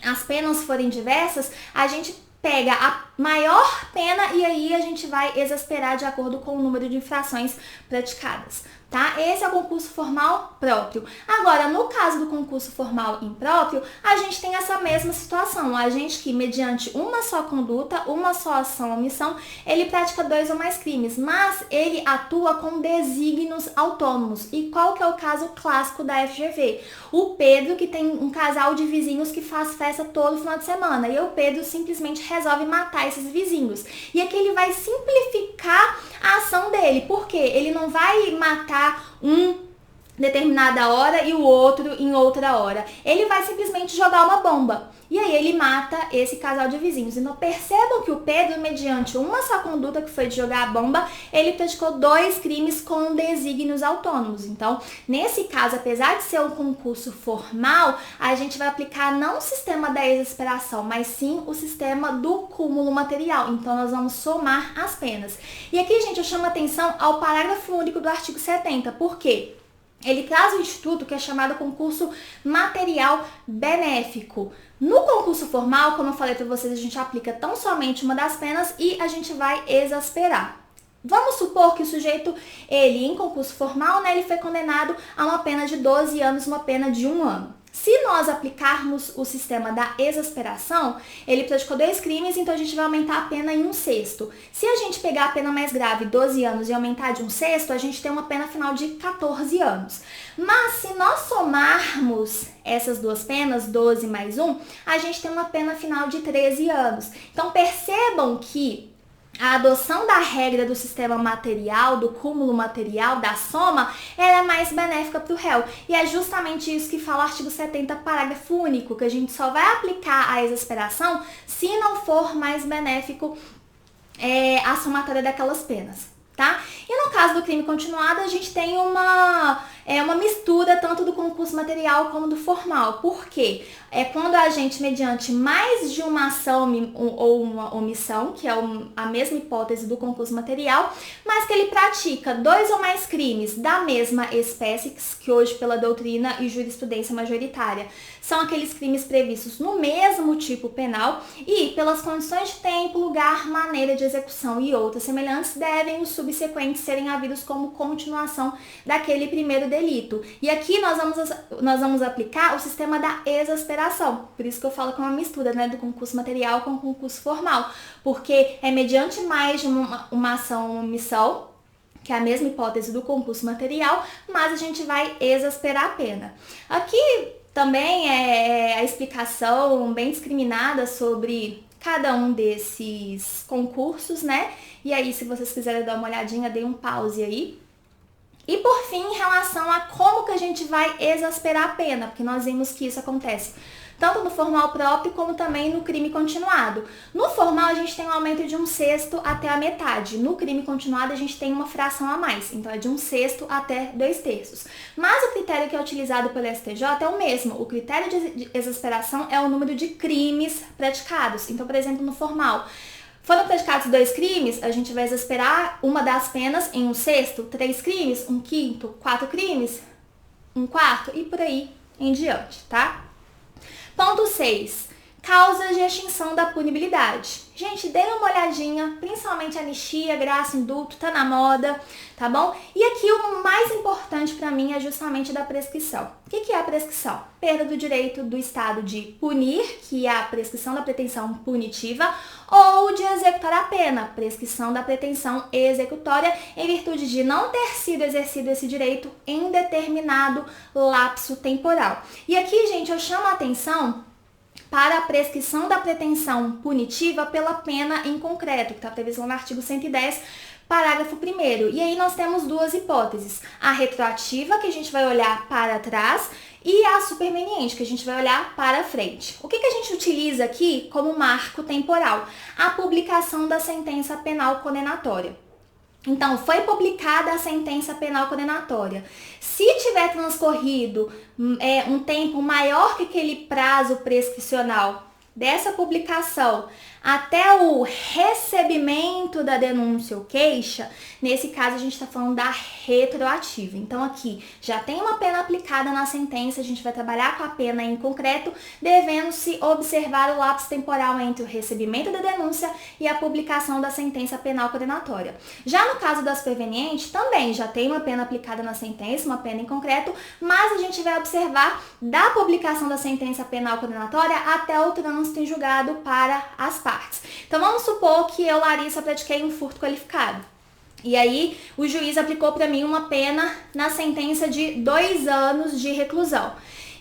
as penas forem diversas, a gente pega a maior pena e aí a gente vai exasperar de acordo com o número de infrações praticadas, tá? Esse é o concurso formal próprio. Agora, no caso do concurso formal impróprio, a gente tem essa mesma situação. O agente que, mediante uma só conduta, uma só ação ou omissão, ele pratica 2 ou mais crimes, mas ele atua com desígnios autônomos. E qual que é o caso clássico da FGV? O Pedro, que tem um casal de vizinhos que faz festa todo final de semana, e o Pedro simplesmente resolve matar esses vizinhos. E aqui ele vai simplificar a ação dele, porque ele não vai matar um determinada hora e o outro em outra hora. Ele vai simplesmente jogar uma bomba. E aí ele mata esse casal de vizinhos. Então percebam que o Pedro, mediante uma só conduta, que foi de jogar a bomba, ele praticou 2 crimes com desígnios autônomos. Então, nesse caso, apesar de ser um concurso formal, a gente vai aplicar não o sistema da exasperação, mas sim o sistema do cúmulo material. Então, nós vamos somar as penas. E aqui, gente, eu chamo a atenção ao parágrafo único do artigo 70. Por quê? Ele traz um instituto que é chamado concurso material benéfico. No concurso formal, como eu falei para vocês, a gente aplica tão somente uma das penas e a gente vai exasperar. Vamos supor que o sujeito, ele em concurso formal, né, ele foi condenado a uma pena de 12 anos, uma pena de 1 ano. Se nós aplicarmos o sistema da exasperação, ele praticou 2 crimes, então a gente vai aumentar a pena em 1/6. Se a gente pegar a pena mais grave, 12 anos, e aumentar de 1/6, a gente tem uma pena final de 14 anos. Mas se nós somarmos essas duas penas, 12 mais 1, a gente tem uma pena final de 13 anos. Então percebam que a adoção da regra do sistema material, do cúmulo material, da soma, ela é mais benéfica para o réu. E é justamente isso que fala o artigo 70, parágrafo único, que a gente só vai aplicar a exasperação se não for mais benéfico a somatória daquelas penas. Tá? E no caso do crime continuado, a gente tem uma mistura tanto do concurso material como do formal. Por quê? É quando a gente, mediante mais de uma ação ou uma omissão, que é a mesma hipótese do concurso material, mas que ele pratica 2 ou mais crimes da mesma espécie, que hoje pela doutrina e jurisprudência majoritária são aqueles crimes previstos no mesmo tipo penal e pelas condições de tempo, lugar, maneira de execução e outras semelhantes, devem os subsequentes serem havidos como continuação daquele primeiro delito. E aqui nós vamos aplicar o sistema da exasperação. Por isso que eu falo que é uma mistura, né, do concurso material com o concurso formal, porque é mediante mais de uma ação ou omissão, que é a mesma hipótese do concurso material, mas a gente vai exasperar a pena. Aqui também é a explicação bem discriminada sobre cada um desses concursos, né? E aí, se vocês quiserem dar uma olhadinha, dê um pause aí. E por fim, em relação a como que a gente vai exasperar a pena, porque nós vimos que isso acontece tanto no formal próprio como também no crime continuado. No formal a gente tem um aumento de 1/6 até a metade. No crime continuado a gente tem uma fração a mais, então é de 1/6 até 2/3. Mas o critério que é utilizado pelo STJ é o mesmo. O critério de exasperação é o número de crimes praticados. Então, por exemplo, no formal, foram praticados 2 crimes, a gente vai exasperar uma das penas em 1/6, 3 crimes, 1/5, 4 crimes, 1/4 e por aí em diante, tá? Ponto 6. Causas de extinção da punibilidade. Gente, deem uma olhadinha, principalmente anistia, graça, indulto, tá na moda, tá bom? E aqui o mais importante pra mim é justamente da prescrição. O que é a prescrição? Perda do direito do Estado de punir, que é a prescrição da pretensão punitiva, ou de executar a pena, prescrição da pretensão executória, em virtude de não ter sido exercido esse direito em determinado lapso temporal. E aqui, gente, eu chamo a atenção para a prescrição da pretensão punitiva pela pena em concreto, que está previsto no artigo 110, parágrafo 1º. E aí nós temos 2 hipóteses. A retroativa, que a gente vai olhar para trás, e a superveniente, que a gente vai olhar para frente. O que a gente utiliza aqui como marco temporal? A publicação da sentença penal condenatória. Então, foi publicada a sentença penal condenatória. Se tiver transcorrido um tempo maior que aquele prazo prescricional dessa publicação até o recebimento da denúncia ou queixa, nesse caso a gente está falando da retroativa. Então aqui já tem uma pena aplicada na sentença, a gente vai trabalhar com a pena em concreto, devendo-se observar o lapso temporal entre o recebimento da denúncia e a publicação da sentença penal condenatória. Já no caso da superveniente, também já tem uma pena aplicada na sentença, uma pena em concreto, mas a gente vai observar da publicação da sentença penal condenatória até o trânsito em julgado para as partes. Então vamos supor que eu, Larissa, pratiquei um furto qualificado. E aí o juiz aplicou para mim uma pena na sentença de 2 anos de reclusão.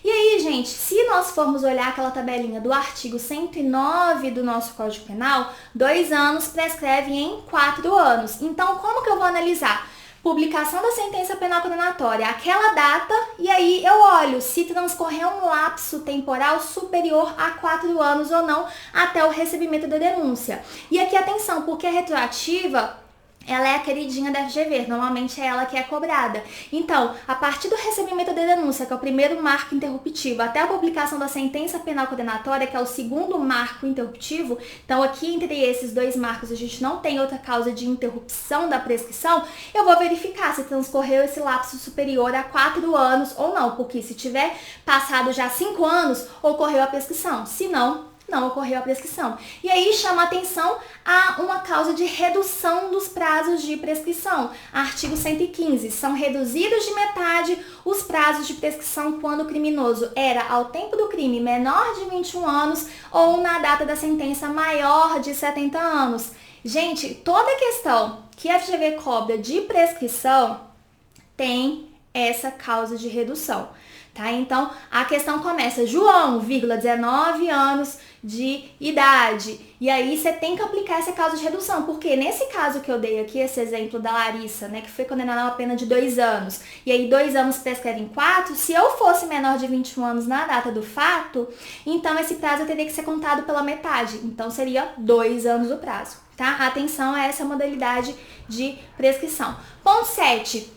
E aí, gente, se nós formos olhar aquela tabelinha do artigo 109 do nosso Código Penal, 2 anos prescreve em 4 anos. Então, como que eu vou analisar? Publicação da sentença penal condenatória, aquela data, e aí eu olho se transcorreu um lapso temporal superior a 4 anos ou não até o recebimento da denúncia. E aqui atenção, porque a retroativa, ela é a queridinha da FGV, normalmente é ela que é cobrada. Então, a partir do recebimento da denúncia, que é o primeiro marco interruptivo, até a publicação da sentença penal condenatória, que é o segundo marco interruptivo, então aqui entre esses 2 marcos a gente não tem outra causa de interrupção da prescrição, eu vou verificar se transcorreu esse lapso superior a 4 anos ou não, porque se tiver passado já 5 anos, ocorreu a prescrição, se não não ocorreu a prescrição. E aí chama atenção a uma causa de redução dos prazos de prescrição. Artigo 115, são reduzidos de metade os prazos de prescrição quando o criminoso era, ao tempo do crime, menor de 21 anos ou na data da sentença maior de 70 anos. Gente, toda questão que a FGV cobra de prescrição tem essa causa de redução, tá? Então, a questão começa, João, 19 anos de idade. E aí, você tem que aplicar essa causa de redução, porque nesse caso que eu dei aqui, esse exemplo da Larissa, né, que foi condenada a uma pena de 2 anos, e aí 2 anos prescreve em 4, se eu fosse menor de 21 anos na data do fato, então esse prazo teria que ser contado pela metade, então seria 2 anos o prazo, tá? Atenção a essa modalidade de prescrição. Ponto 7.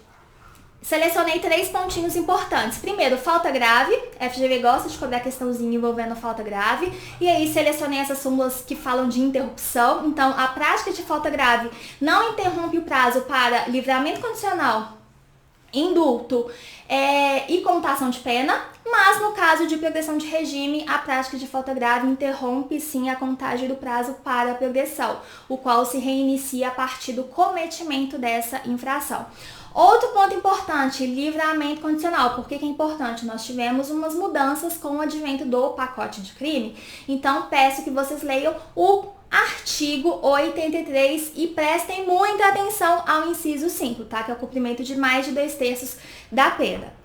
Selecionei 3 pontinhos importantes. Primeiro, falta grave. FGV gosta de cobrar questãozinha envolvendo falta grave. E aí, selecionei essas súmulas que falam de interrupção. Então, a prática de falta grave não interrompe o prazo para livramento condicional, indulto e comutação de pena. Mas, no caso de progressão de regime, a prática de falta grave interrompe, sim, a contagem do prazo para a progressão, o qual se reinicia a partir do cometimento dessa infração. Outro ponto importante, livramento condicional. Por que que é importante? Nós tivemos umas mudanças com o advento do pacote de crime. Então, peço que vocês leiam o artigo 83 e prestem muita atenção ao inciso 5, tá? Que é o cumprimento de mais de 2/3 da pena.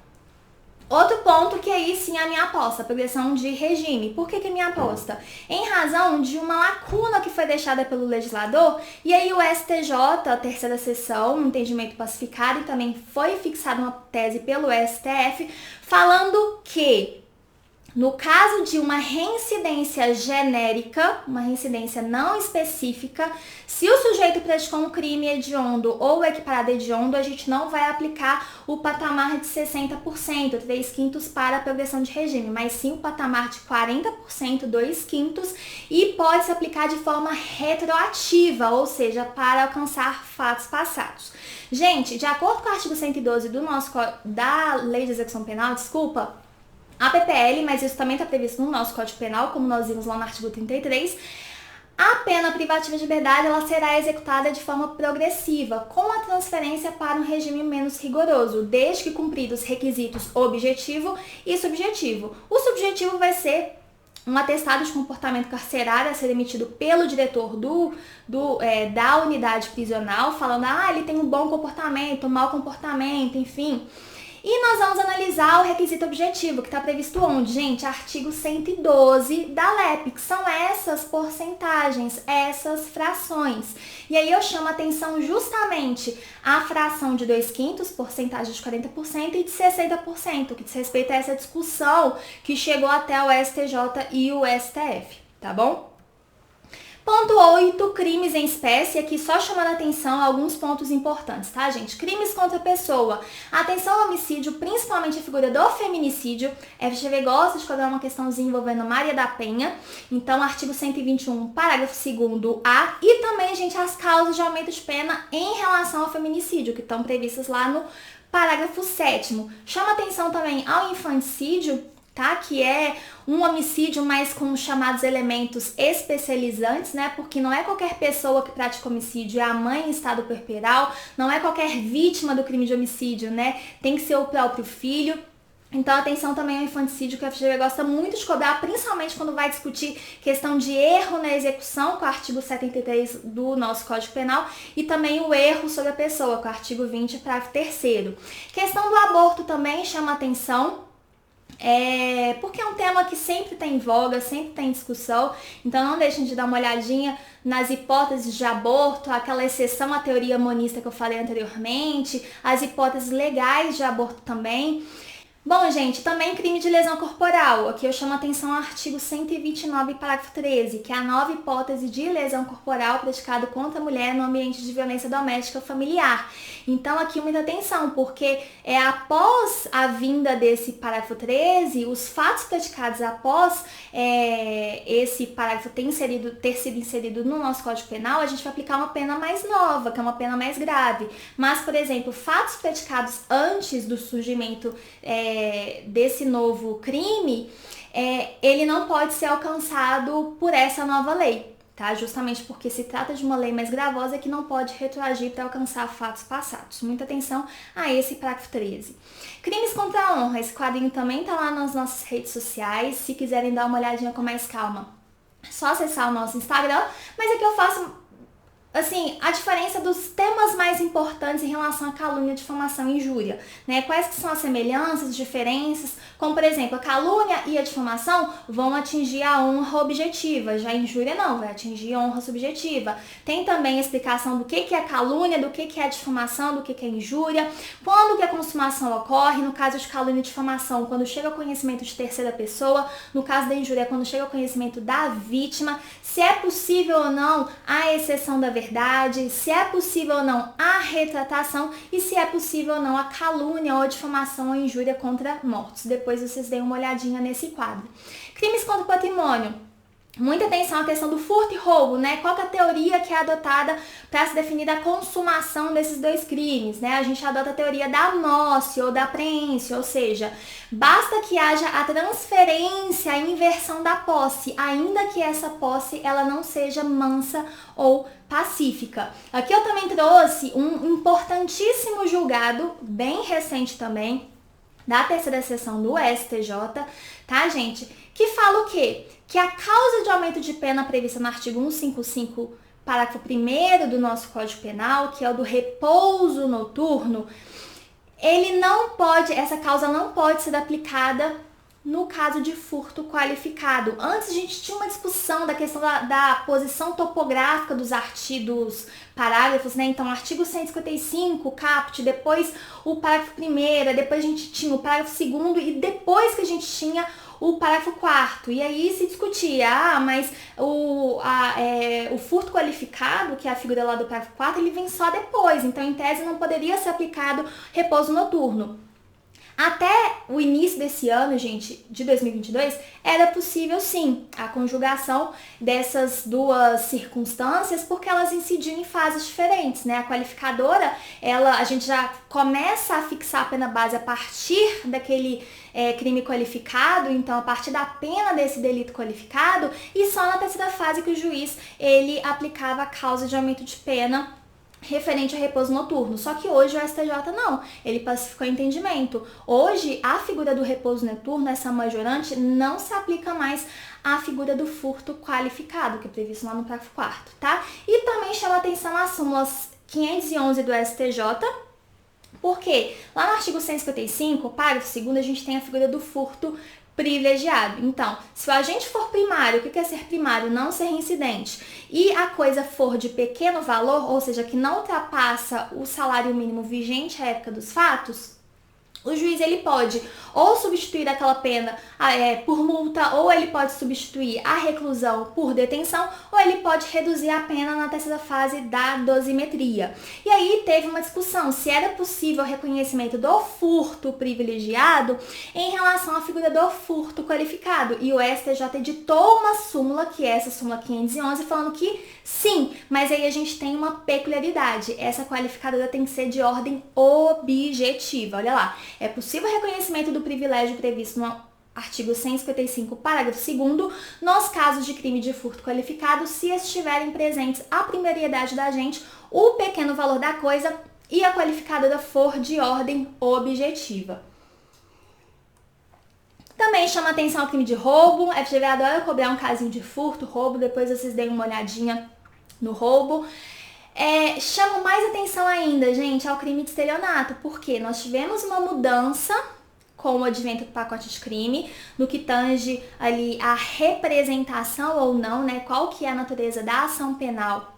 Outro ponto que aí sim é a minha aposta, progressão de regime. Por que que é minha aposta? Em razão de uma lacuna que foi deixada pelo legislador, e aí o STJ, a terceira sessão, um entendimento pacificado, e também foi fixada uma tese pelo STF, falando que no caso de uma reincidência genérica, uma reincidência não específica, se o sujeito praticou um crime hediondo ou equiparado hediondo, a gente não vai aplicar o patamar de 60%, 3/5 para a progressão de regime, mas sim o patamar de 40%, 2/5, e pode se aplicar de forma retroativa, ou seja, para alcançar fatos passados. Gente, de acordo com o artigo 112 da Lei de Execução Penal, a PPL, mas isso também está previsto no nosso Código Penal, como nós vimos lá no artigo 33, a pena privativa de liberdade ela será executada de forma progressiva, com a transferência para um regime menos rigoroso, desde que cumpridos os requisitos objetivo e subjetivo. O subjetivo vai ser um atestado de comportamento carcerário a ser emitido pelo diretor da unidade prisional, falando, ele tem um bom comportamento, um mau comportamento, enfim. E nós vamos analisar o requisito objetivo, que está previsto onde? Gente, artigo 112 da LEP, que são essas porcentagens, essas frações. E aí eu chamo a atenção justamente a fração de 2/5, porcentagem de 40% e de 60%, que diz respeito a essa discussão que chegou até o STJ e o STF, tá bom? Ponto 8, crimes em espécie, aqui só chamando a atenção a alguns pontos importantes, tá, gente? Crimes contra a pessoa, atenção ao homicídio, principalmente a figura do feminicídio. FGV gosta de cobrar uma questãozinha envolvendo Maria da Penha, então artigo 121, parágrafo 2º-A, e também, gente, as causas de aumento de pena em relação ao feminicídio, que estão previstas lá no parágrafo 7º. Chama atenção também ao infanticídio, tá? Que é um homicídio, mas com chamados elementos especializantes, né? Porque não é qualquer pessoa que pratica homicídio, é a mãe em estado puerperal, não é qualquer vítima do crime de homicídio, né? Tem que ser o próprio filho. Então, atenção também ao infanticídio, que a FGV gosta muito de cobrar, principalmente quando vai discutir questão de erro na execução, com o artigo 73 do nosso Código Penal, e também o erro sobre a pessoa, com o artigo 20, parágrafo 3º. Questão do aborto também chama atenção, porque é um tema que sempre tem voga, sempre tem discussão, então não deixem de dar uma olhadinha nas hipóteses de aborto, aquela exceção à teoria monista que eu falei anteriormente, as hipóteses legais de aborto também. Bom, gente, também crime de lesão corporal. Aqui eu chamo a atenção ao artigo 129, parágrafo 13, que é a nova hipótese de lesão corporal praticada contra a mulher no ambiente de violência doméstica ou familiar. Então, aqui muita atenção, porque após a vinda desse parágrafo 13, os fatos praticados após esse parágrafo ter sido inserido no nosso Código Penal, a gente vai aplicar uma pena mais nova, que é uma pena mais grave. Mas, por exemplo, fatos praticados antes do surgimento desse novo crime, ele não pode ser alcançado por essa nova lei, tá? Justamente porque se trata de uma lei mais gravosa que não pode retroagir para alcançar fatos passados. Muita atenção a esse parágrafo 13. Crimes contra a honra. Esse quadrinho também tá lá nas nossas redes sociais. Se quiserem dar uma olhadinha com mais calma, é só acessar o nosso Instagram. Mas aqui eu faço assim, a diferença dos temas mais importantes em relação à calúnia, difamação e injúria, né? Quais que são as semelhanças, diferenças, como por exemplo, a calúnia e a difamação vão atingir a honra objetiva, já a injúria não, vai atingir a honra subjetiva. Tem também a explicação do que é calúnia, do que é a difamação, do que é a injúria, quando que a consumação ocorre, no caso de calúnia e difamação, quando chega ao conhecimento de terceira pessoa, no caso da injúria, quando chega ao conhecimento da vítima, se é possível ou não a exceção da verdade, se é possível ou não a retratação e se é possível ou não a calúnia ou a difamação ou injúria contra mortos. Depois vocês deem uma olhadinha nesse quadro. Crimes contra o patrimônio. Muita atenção à questão do furto e roubo, né? Qual que é a teoria que é adotada para se definir a consumação desses dois crimes, né? A gente adota a teoria da posse ou da apreensão, ou seja, basta que haja a transferência, a inversão da posse, ainda que essa posse ela não seja mansa ou pacífica. Aqui eu também trouxe um importantíssimo julgado, bem recente também, da terceira sessão do STJ, tá, gente? Que fala o quê? Que a causa de aumento de pena prevista no artigo 155, parágrafo 1º do nosso Código Penal, que é o do repouso noturno, essa causa não pode ser aplicada no caso de furto qualificado. Antes a gente tinha uma discussão da questão da posição topográfica dos parágrafos, né? Então, artigo 155, caput, depois o parágrafo 1º, depois a gente tinha o parágrafo 2º e depois que a gente tinha o parágrafo 4º. E aí se discutia, mas o furto qualificado, que é a figura lá do parágrafo 4º, ele vem só depois. Então, em tese, não poderia ser aplicado repouso noturno. Até o início desse ano, gente, de 2022, era possível sim a conjugação dessas duas circunstâncias, porque elas incidiam em fases diferentes, né? A qualificadora, a gente já começa a fixar a pena base a partir daquele crime qualificado, então a partir da pena desse delito qualificado, e só na terceira fase que o juiz ele aplicava a causa de aumento de pena referente a repouso noturno. Só que hoje o STJ não, ele pacificou o entendimento. Hoje, a figura do repouso noturno, essa majorante, não se aplica mais à figura do furto qualificado, que é previsto lá no parágrafo 4º, tá? E também chama atenção as súmulas 511 do STJ, porque lá no artigo 155, parágrafo 2º, a gente tem a figura do furto privilegiado. Então, se o agente for primário, o que é ser primário? Não ser reincidente, e a coisa for de pequeno valor, ou seja, que não ultrapassa o salário mínimo vigente à época dos fatos, o juiz ele pode ou substituir aquela pena por multa, ou ele pode substituir a reclusão por detenção, ou ele pode reduzir a pena na terceira fase da dosimetria. E aí teve uma discussão se era possível o reconhecimento do furto privilegiado em relação à figura do furto qualificado. E o STJ editou uma súmula, que é essa súmula 511, falando que sim, mas aí a gente tem uma peculiaridade. Essa qualificadora tem que ser de ordem objetiva. Olha lá. É possível o reconhecimento do privilégio previsto no artigo 155, parágrafo 2º, nos casos de crime de furto qualificado, se estiverem presentes a primariedade da agente, o pequeno valor da coisa e a qualificadora for de ordem objetiva. Também chama atenção ao crime de roubo. A FGV adora cobrar um casinho de furto, roubo, depois vocês deem uma olhadinha no roubo. Chama mais atenção ainda, gente, ao crime de estelionato, porque nós tivemos uma mudança com o advento do pacote de crime, no que tange ali a representação ou não, né, qual que é a natureza da ação penal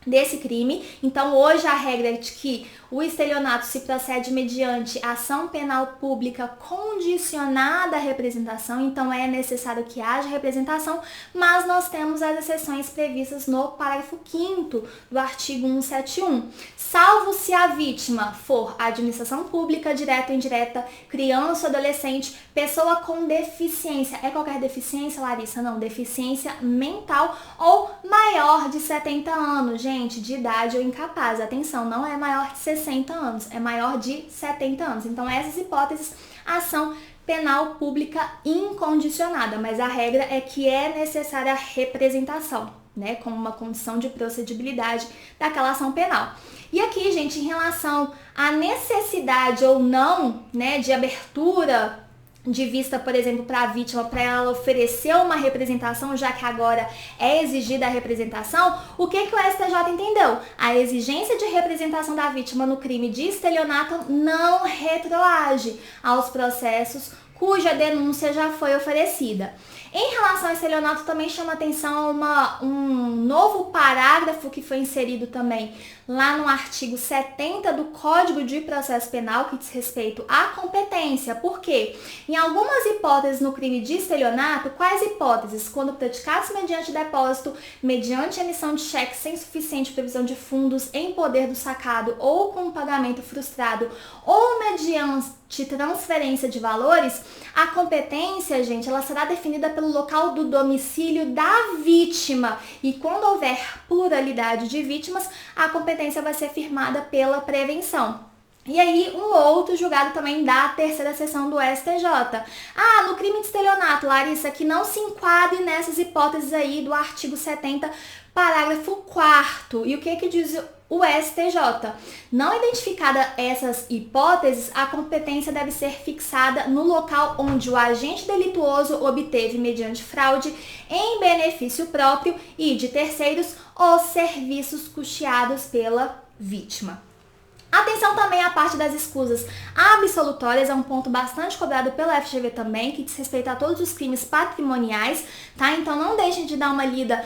desse crime. Então, hoje a regra é de que o estelionato se procede mediante ação penal pública condicionada à representação, então é necessário que haja representação, mas nós temos as exceções previstas no parágrafo 5º do artigo 171. Salvo se a vítima for administração pública, direta ou indireta, criança ou adolescente, pessoa com deficiência. É qualquer deficiência, Larissa? Não, deficiência mental ou maior de 70 anos, gente, de idade ou incapaz. Atenção, não é maior de 60 anos, é maior de 70 anos. Então, essas hipóteses, a ação penal pública incondicionada, mas a regra é que é necessária a representação, né, como uma condição de procedibilidade daquela ação penal. E aqui, gente, em relação à necessidade ou não, né, de abertura de vista, por exemplo, para a vítima, para ela oferecer uma representação, já que agora é exigida a representação, o que o STJ entendeu? A exigência de representação da vítima no crime de estelionato não retroage aos processos cuja denúncia já foi oferecida. Em relação ao estelionato, também chama atenção um novo parágrafo que foi inserido também lá no artigo 70 do Código de Processo Penal, que diz respeito à competência. Por quê? Em algumas hipóteses no crime de estelionato, quais hipóteses? Quando praticados mediante depósito, mediante emissão de cheque sem suficiente previsão de fundos em poder do sacado ou com pagamento frustrado ou mediante transferência de valores, a competência, gente, ela será definida pelo local do domicílio da vítima. E quando houver pluralidade de vítimas, a competência vai ser firmada pela prevenção. E aí, um outro julgado também da terceira seção do STJ. No crime de estelionato, Larissa, que não se enquadre nessas hipóteses aí do artigo 70, parágrafo 4º. E o que diz o STJ? Não identificada essas hipóteses, a competência deve ser fixada no local onde o agente delituoso obteve, mediante fraude, em benefício próprio e de terceiros, os serviços custeados pela vítima. Atenção também à parte das escusas absolutórias, é um ponto bastante cobrado pela FGV também, que diz respeito a todos os crimes patrimoniais, tá? Então não deixem de dar uma lida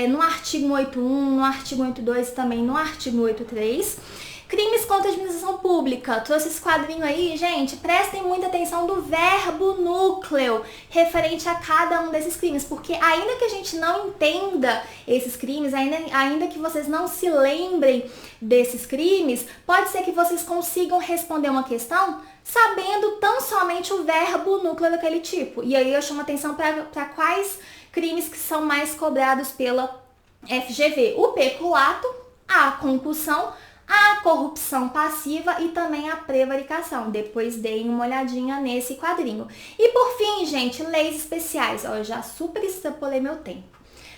no artigo 181, no artigo 182 e também no artigo 183. Crimes contra a administração pública. Trouxe esse quadrinho aí, gente. Prestem muita atenção do verbo núcleo referente a cada um desses crimes, porque ainda que a gente não entenda esses crimes, ainda que vocês não se lembrem desses crimes, pode ser que vocês consigam responder uma questão sabendo tão somente o verbo núcleo daquele tipo. E aí eu chamo atenção para quais crimes que são mais cobrados pela FGV. O peculato, a concussão, a corrupção passiva e também a prevaricação. Depois deem uma olhadinha nesse quadrinho. E por fim, gente, leis especiais. Eu já super extrapolei meu tempo.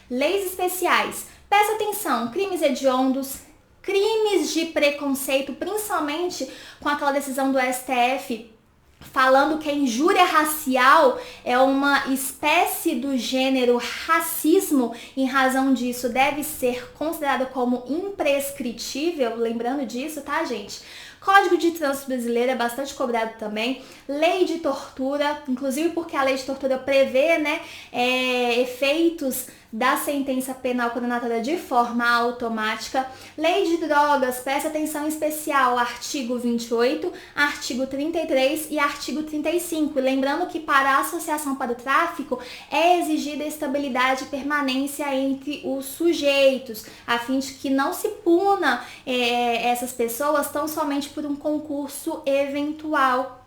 Leis especiais. Presta atenção, crimes hediondos, crimes de preconceito, principalmente com aquela decisão do STF falando que a injúria racial é uma espécie do gênero racismo, em razão disso deve ser considerado como imprescritível, lembrando disso, tá, gente? Código de Trânsito Brasileiro é bastante cobrado também. Lei de tortura, inclusive porque a lei de tortura prevê, né, efeitos da sentença penal condenatória de forma automática. Lei de drogas, presta atenção especial, artigo 28, artigo 33 e artigo 35. Lembrando que para a associação para o tráfico é exigida estabilidade e permanência entre os sujeitos, a fim de que não se puna essas pessoas tão somente por um concurso eventual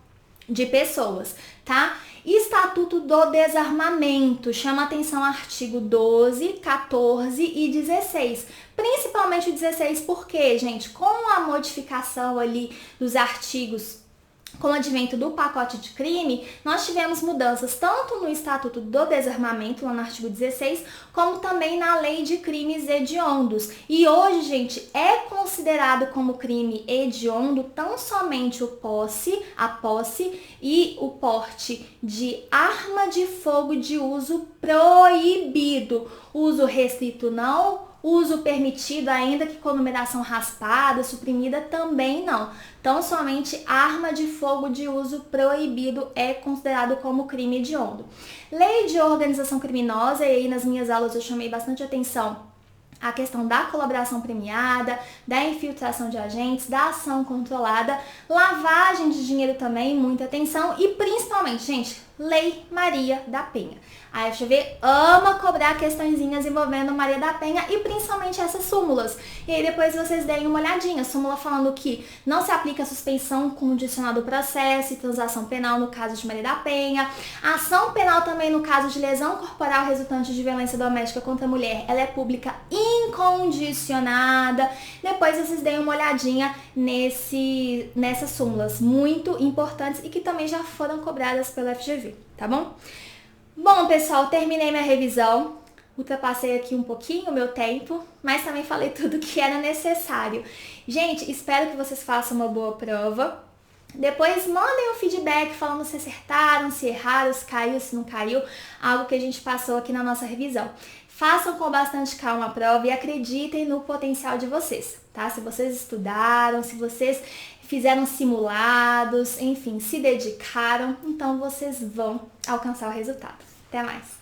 de pessoas, tá? Estatuto do Desarmamento, chama atenção artigo 12, 14 e 16. Principalmente o 16 porque, gente, com a modificação ali dos artigos, com o advento do pacote de crime, nós tivemos mudanças tanto no Estatuto do Desarmamento, lá no artigo 16, como também na Lei de Crimes Hediondos. E hoje, gente, é considerado como crime hediondo tão somente a posse e o porte de arma de fogo de uso proibido. Uso restrito não, uso permitido, ainda que com numeração raspada, suprimida, também não. Então, somente arma de fogo de uso proibido é considerado como crime hediondo. Lei de organização criminosa, e aí nas minhas aulas eu chamei bastante atenção a questão da colaboração premiada, da infiltração de agentes, da ação controlada, lavagem de dinheiro também, muita atenção, e principalmente, gente, Lei Maria da Penha. A FGV ama cobrar questõezinhas envolvendo Maria da Penha e principalmente essas súmulas. E aí depois vocês deem uma olhadinha. Súmula falando que não se aplica a suspensão condicional do processo e transação penal no caso de Maria da Penha. A ação penal também no caso de lesão corporal resultante de violência doméstica contra a mulher, ela é pública bem condicionada. Depois vocês deem uma olhadinha nessas súmulas muito importantes e que também já foram cobradas pelo FGV, tá bom? Bom, pessoal, terminei minha revisão. Ultrapassei aqui um pouquinho o meu tempo, mas também falei tudo que era necessário. Gente, espero que vocês façam uma boa prova. Depois mandem um feedback falando se acertaram, se erraram, se caiu, se não caiu, algo que a gente passou aqui na nossa revisão. Façam com bastante calma a prova e acreditem no potencial de vocês, tá? Se vocês estudaram, se vocês fizeram simulados, enfim, se dedicaram, então vocês vão alcançar o resultado. Até mais!